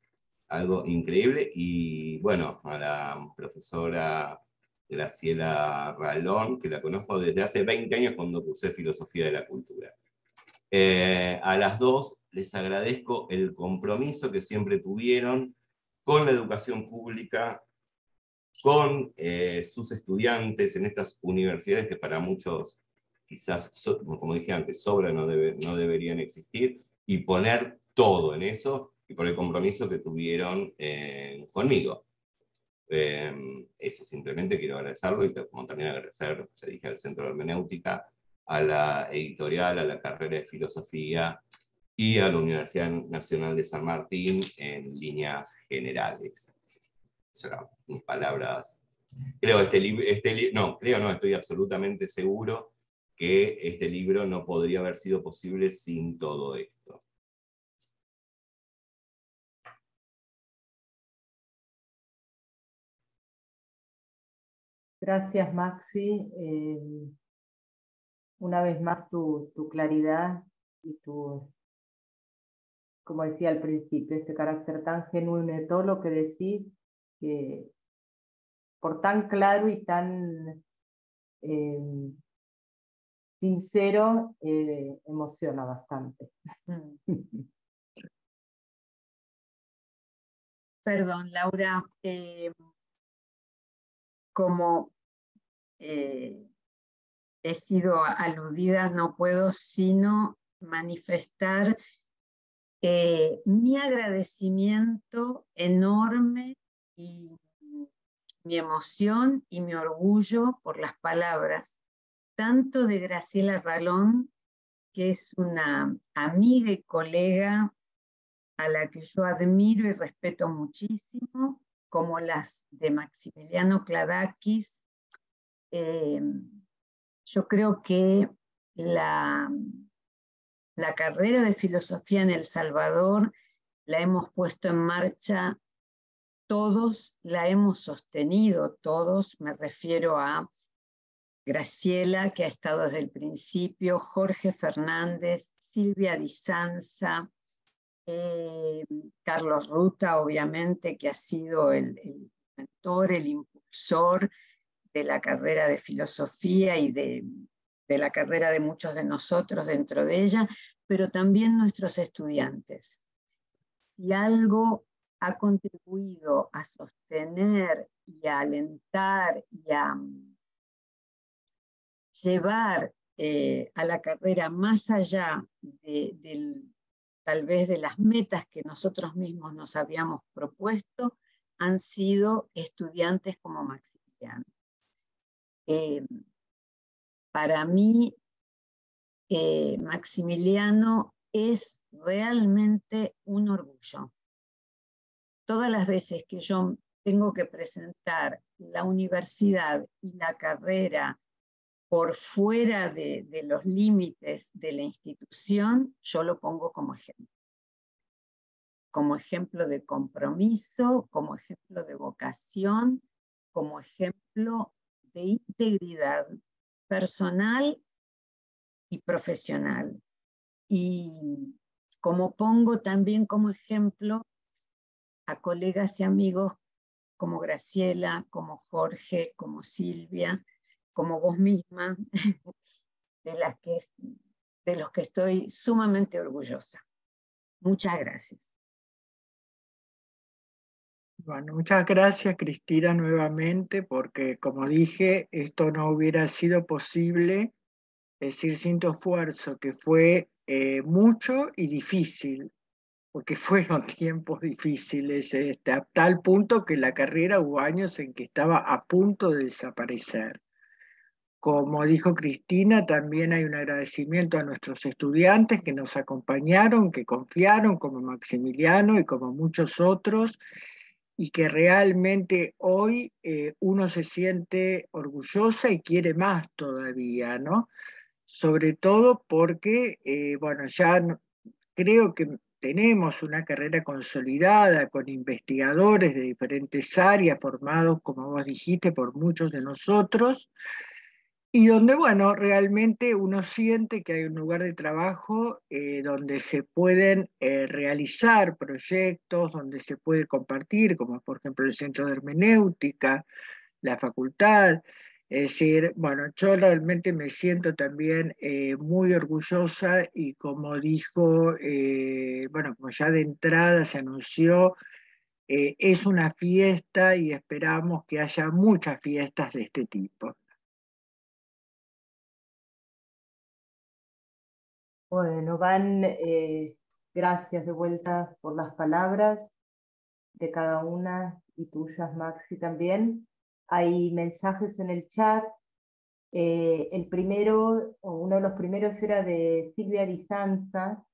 y bueno, a la profesora Graciela Ralón, que la conozco desde hace 20 años cuando cursé Filosofía de la Cultura. A las dos les agradezco el compromiso que siempre tuvieron con la educación pública, con sus estudiantes en estas universidades que para muchos quizás, como dije antes, sobran, no deberían existir, y poner todo en eso, y por el compromiso que tuvieron conmigo. Eso simplemente quiero agradecerlo, y como también agradecer, se dije, al Centro de Hermenéutica, a la editorial, a la carrera de filosofía y a la Universidad Nacional de San Martín en líneas generales. Mis palabras. Creo estoy absolutamente seguro que este libro no podría haber sido posible sin todo esto. Gracias, Maxi. Una vez más tu claridad y tu, como decía al principio, este carácter tan genuino de todo lo que decís, que por tan claro y tan sincero, emociona bastante. Perdón, Laura, como he sido aludida, no puedo sino manifestar mi agradecimiento enorme y mi emoción y mi orgullo por las palabras, tanto de Graciela Ralón, que es una amiga y colega a la que yo admiro y respeto muchísimo, como las de Maximiliano Kladakis. Yo creo que la carrera de filosofía en El Salvador la hemos puesto en marcha todos, la hemos sostenido todos, me refiero a Graciela, que ha estado desde el principio, Jorge Fernández, Silvia Di Sanza, Carlos Ruta, obviamente, que ha sido el mentor, el impulsor de la carrera de filosofía y de la carrera de muchos de nosotros dentro de ella, pero también nuestros estudiantes. Si algo ha contribuido a sostener y a alentar y a llevar a la carrera más allá tal vez de las metas que nosotros mismos nos habíamos propuesto, han sido estudiantes como Maximiliano. Para mí, Maximiliano es realmente un orgullo. Todas las veces que yo tengo que presentar la universidad y la carrera por fuera de los límites de la institución, yo lo pongo como ejemplo de compromiso, como ejemplo de vocación, como ejemplo de integridad personal y profesional. Y como pongo también como ejemplo a colegas y amigos como Graciela, como Jorge, como Silvia, como vos misma, de los que estoy sumamente orgullosa. Muchas gracias. Bueno, muchas gracias, Cristina, nuevamente, porque como dije, esto no hubiera sido posible, es decir, sin tu esfuerzo, que fue mucho y difícil, porque fueron tiempos difíciles, a tal punto que la carrera hubo años en que estaba a punto de desaparecer. Como dijo Cristina, también hay un agradecimiento a nuestros estudiantes que nos acompañaron, que confiaron, como Maximiliano y como muchos otros, y que realmente hoy uno se siente orgullosa y quiere más todavía, ¿no? Sobre todo porque, bueno, creo que tenemos una carrera consolidada con investigadores de diferentes áreas, formados, como vos dijiste, por muchos de nosotros, y donde, bueno, realmente uno siente que hay un lugar de trabajo donde se pueden realizar proyectos, donde se puede compartir, como por ejemplo el Centro de Hermenéutica, la facultad. Es decir, bueno, yo realmente me siento también muy orgullosa y como dijo, bueno, como ya de entrada se anunció, es una fiesta y esperamos que haya muchas fiestas de este tipo. Bueno, Van, gracias de vuelta por las palabras de cada una y tuyas, Maxi, también. Hay mensajes en el chat. El primero, o uno de los primeros, era de Silvia Di Sanza,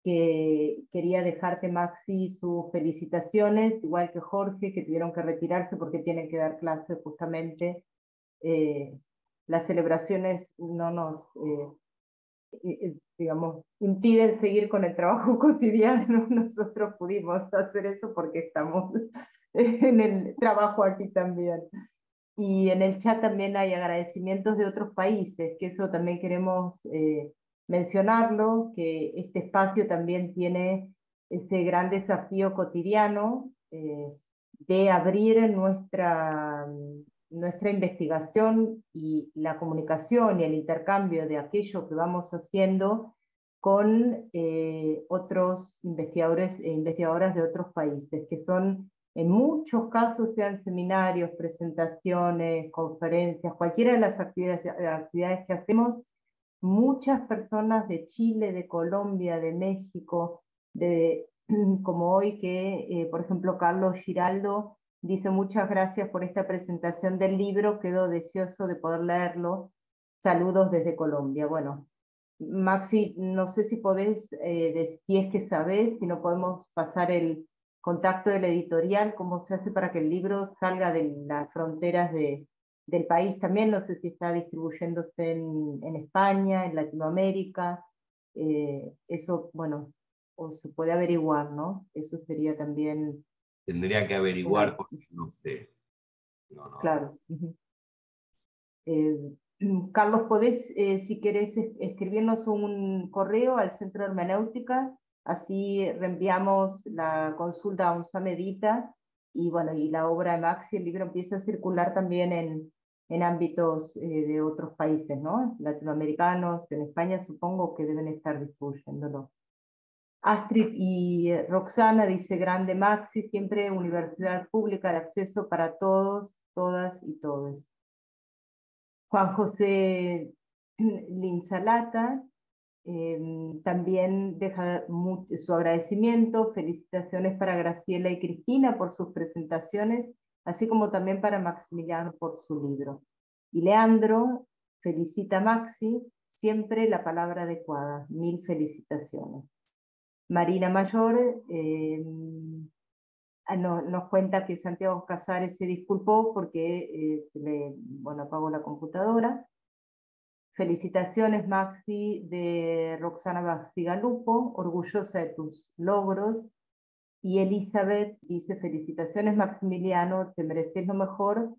que quería dejarte, Maxi, sus felicitaciones, igual que Jorge, que tuvieron que retirarse porque tienen que dar clases justamente. Las celebraciones no nos, digamos, impiden seguir con el trabajo cotidiano. Nosotros pudimos hacer eso porque estamos en el trabajo aquí también. Y en el chat también hay agradecimientos de otros países, que eso también queremos mencionarlo, que este espacio también tiene ese gran desafío cotidiano de abrir nuestra investigación y la comunicación y el intercambio de aquello que vamos haciendo con otros investigadores e investigadoras de otros países, que son en muchos casos, sean seminarios, presentaciones, conferencias, cualquiera de las actividades que hacemos, muchas personas de Chile, de Colombia, de México, como hoy que, por ejemplo, Carlos Giraldo dice: muchas gracias por esta presentación del libro, quedo deseoso de poder leerlo, saludos desde Colombia. Bueno, Maxi, no sé si podés, si es que sabés, si no podemos pasar el contacto de la editorial, cómo se hace para que el libro salga de las fronteras del país también. No sé si está distribuyéndose en España, en Latinoamérica. Eso, bueno, o se puede averiguar, ¿no? Eso sería también Tendría que averiguar porque no sé. No. Claro. Carlos, podés, si querés, escribirnos un correo al Centro de Hermenéutica, así reenviamos la consulta a UNSAMEDITA, y bueno, y la obra de Maxi, el libro empieza a circular también en ámbitos de otros países, ¿no? Latinoamericanos, en España supongo que deben estar distribuyéndolo. Astrid y Roxana dice, grande Maxi, siempre universidad pública de acceso para todos, todas y todos. Juan José Linsalata también deja su agradecimiento, felicitaciones para Graciela y Cristina por sus presentaciones, así como también para Maximiliano por su libro. Y Leandro felicita a Maxi, siempre la palabra adecuada, 1000 felicitaciones. Marina Mayor nos cuenta que Santiago Casares se disculpó porque se le apagó la computadora. Felicitaciones, Maxi, de Roxana Bastigalupo, orgullosa de tus logros. Y Elizabeth dice, felicitaciones, Maximiliano, te mereces lo mejor.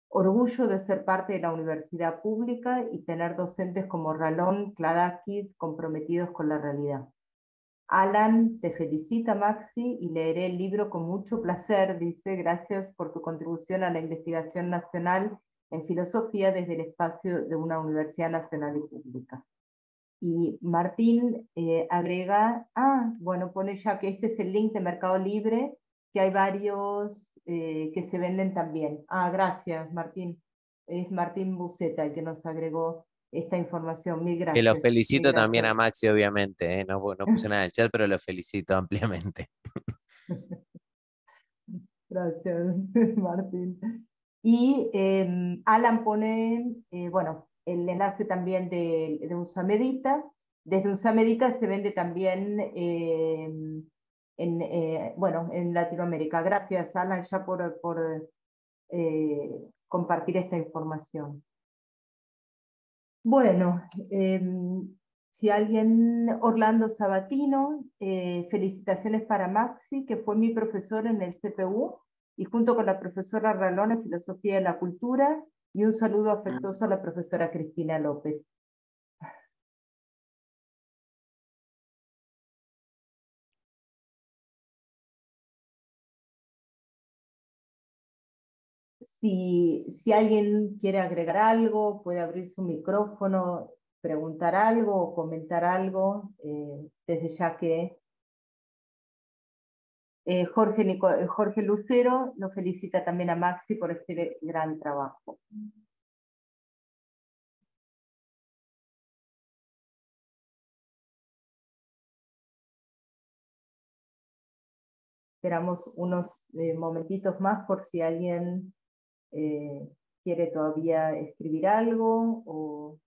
Orgullo de ser parte de la universidad pública y tener docentes como Ralón, Kladakis, comprometidos con la realidad. Alan te felicita, Maxi, y leeré el libro con mucho placer, dice, gracias por tu contribución a la investigación nacional en filosofía desde el espacio de una universidad nacional y pública. Y Martín agrega, bueno, pone ya que este es el link de Mercado Libre, que hay varios que se venden también. Gracias, Martín. Es Martín Buceta el que nos agregó esta información. Mil Que lo gracias. felicito también a Maxi, obviamente. No puse nada en el chat, pero lo felicito ampliamente. Gracias, Martín. Y Alan pone, bueno, el enlace también de UNSAMEDITA. Desde UNSAMEDITA se vende también en Latinoamérica. Gracias, Alan, ya por compartir esta información. Bueno, si alguien, Orlando Sabatino, felicitaciones para Maxi, que fue mi profesor en el CPU, y junto con la profesora Ralón en Filosofía de la Cultura, y un saludo afectuoso a la profesora Cristina López. Si alguien quiere agregar algo, puede abrir su micrófono, preguntar algo o comentar algo, desde ya que Jorge Lucero lo felicita también a Maxi por este gran trabajo. Esperamos unos momentitos más por si alguien quiere todavía escribir algo o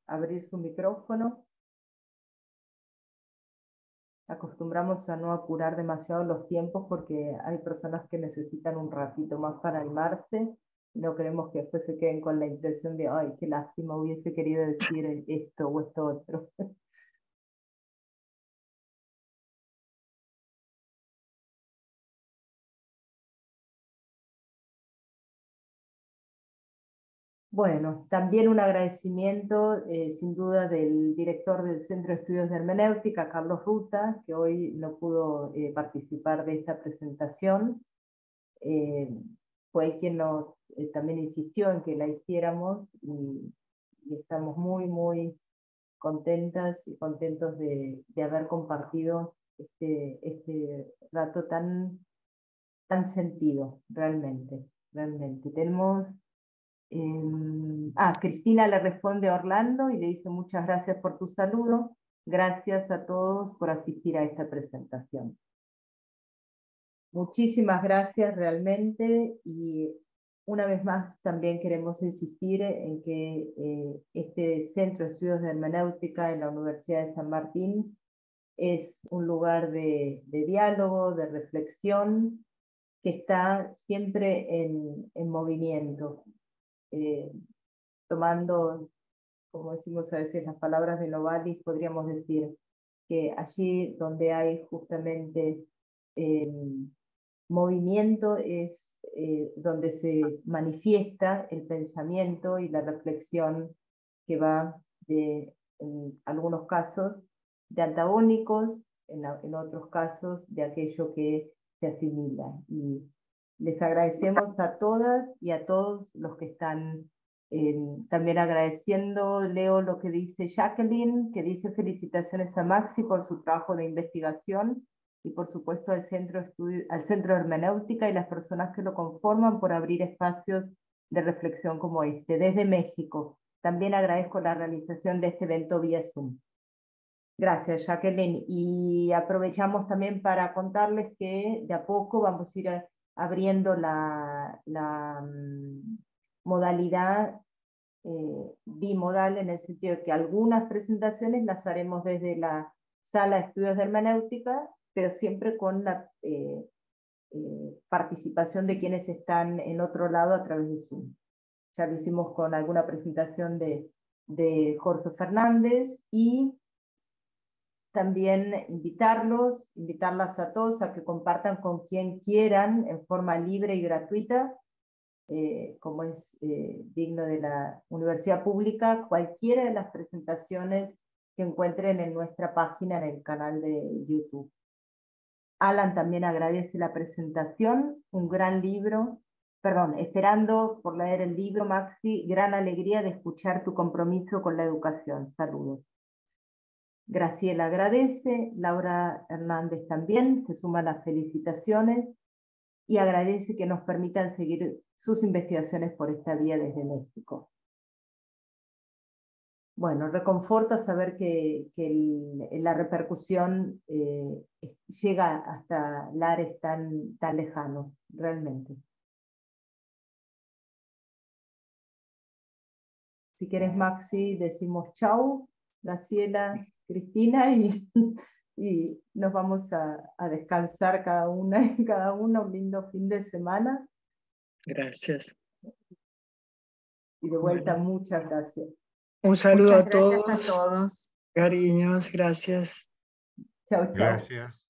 abrir su micrófono. Acostumbramos a no apurar demasiado los tiempos porque hay personas que necesitan un ratito más para animarse. No queremos que después se queden con la impresión de, ay, qué lástima, hubiese querido decir esto o esto otro. Bueno, también un agradecimiento, sin duda, del director del Centro de Estudios de Hermenéutica, Carlos Ruta, que hoy no pudo participar de esta presentación. Fue quien nos también insistió en que la hiciéramos y estamos muy, muy contentas y contentos de haber compartido este rato tan sentido, realmente. Tenemos... Cristina le responde a Orlando y le dice muchas gracias por tu saludo. Gracias a todos por asistir a esta presentación. Muchísimas gracias realmente y una vez más también queremos insistir en que este Centro de Estudios de Hermenéutica en la Universidad de San Martín es un lugar de diálogo, de reflexión, que está siempre en movimiento, tomando, como decimos a veces las palabras de Novalis, podríamos decir que allí donde hay justamente movimiento es donde se manifiesta el pensamiento y la reflexión que va de, en algunos casos, de antagónicos, en otros casos de aquello que se asimila. Y les agradecemos a todas y a todos los que están también agradeciendo. Leo lo que dice Jacqueline, que dice felicitaciones a Maxi por su trabajo de investigación y por supuesto al Centro de Hermenéutica y las personas que lo conforman por abrir espacios de reflexión como este. Desde México, también agradezco la realización de este evento vía Zoom. Gracias, Jacqueline. Y aprovechamos también para contarles que de a poco vamos a ir abriendo la modalidad bimodal, en el sentido de que algunas presentaciones las haremos desde la sala de estudios de hermenéutica, pero siempre con la participación de quienes están en otro lado a través de Zoom. Ya lo hicimos con alguna presentación de Jorge Fernández, y también invitarlas a todos a que compartan con quien quieran en forma libre y gratuita, como es digno de la universidad pública, cualquiera de las presentaciones que encuentren en nuestra página, en el canal de YouTube. Alan también agradece la presentación, un gran libro, esperando por leer el libro, Maxi, gran alegría de escuchar tu compromiso con la educación. Saludos. Graciela agradece, Laura Hernández también, se suman las felicitaciones y agradece que nos permitan seguir sus investigaciones por esta vía desde México. Bueno, reconforta saber que la repercusión llega hasta lares tan lejanos, realmente. Si querés, Maxi, decimos chau, Graciela, Cristina, y nos vamos a descansar cada una y cada uno, un lindo fin de semana. Gracias. Y de vuelta, muchas gracias. Un saludo Muchas a gracias todos. a todos. Cariños, gracias. Chau, chau. Gracias.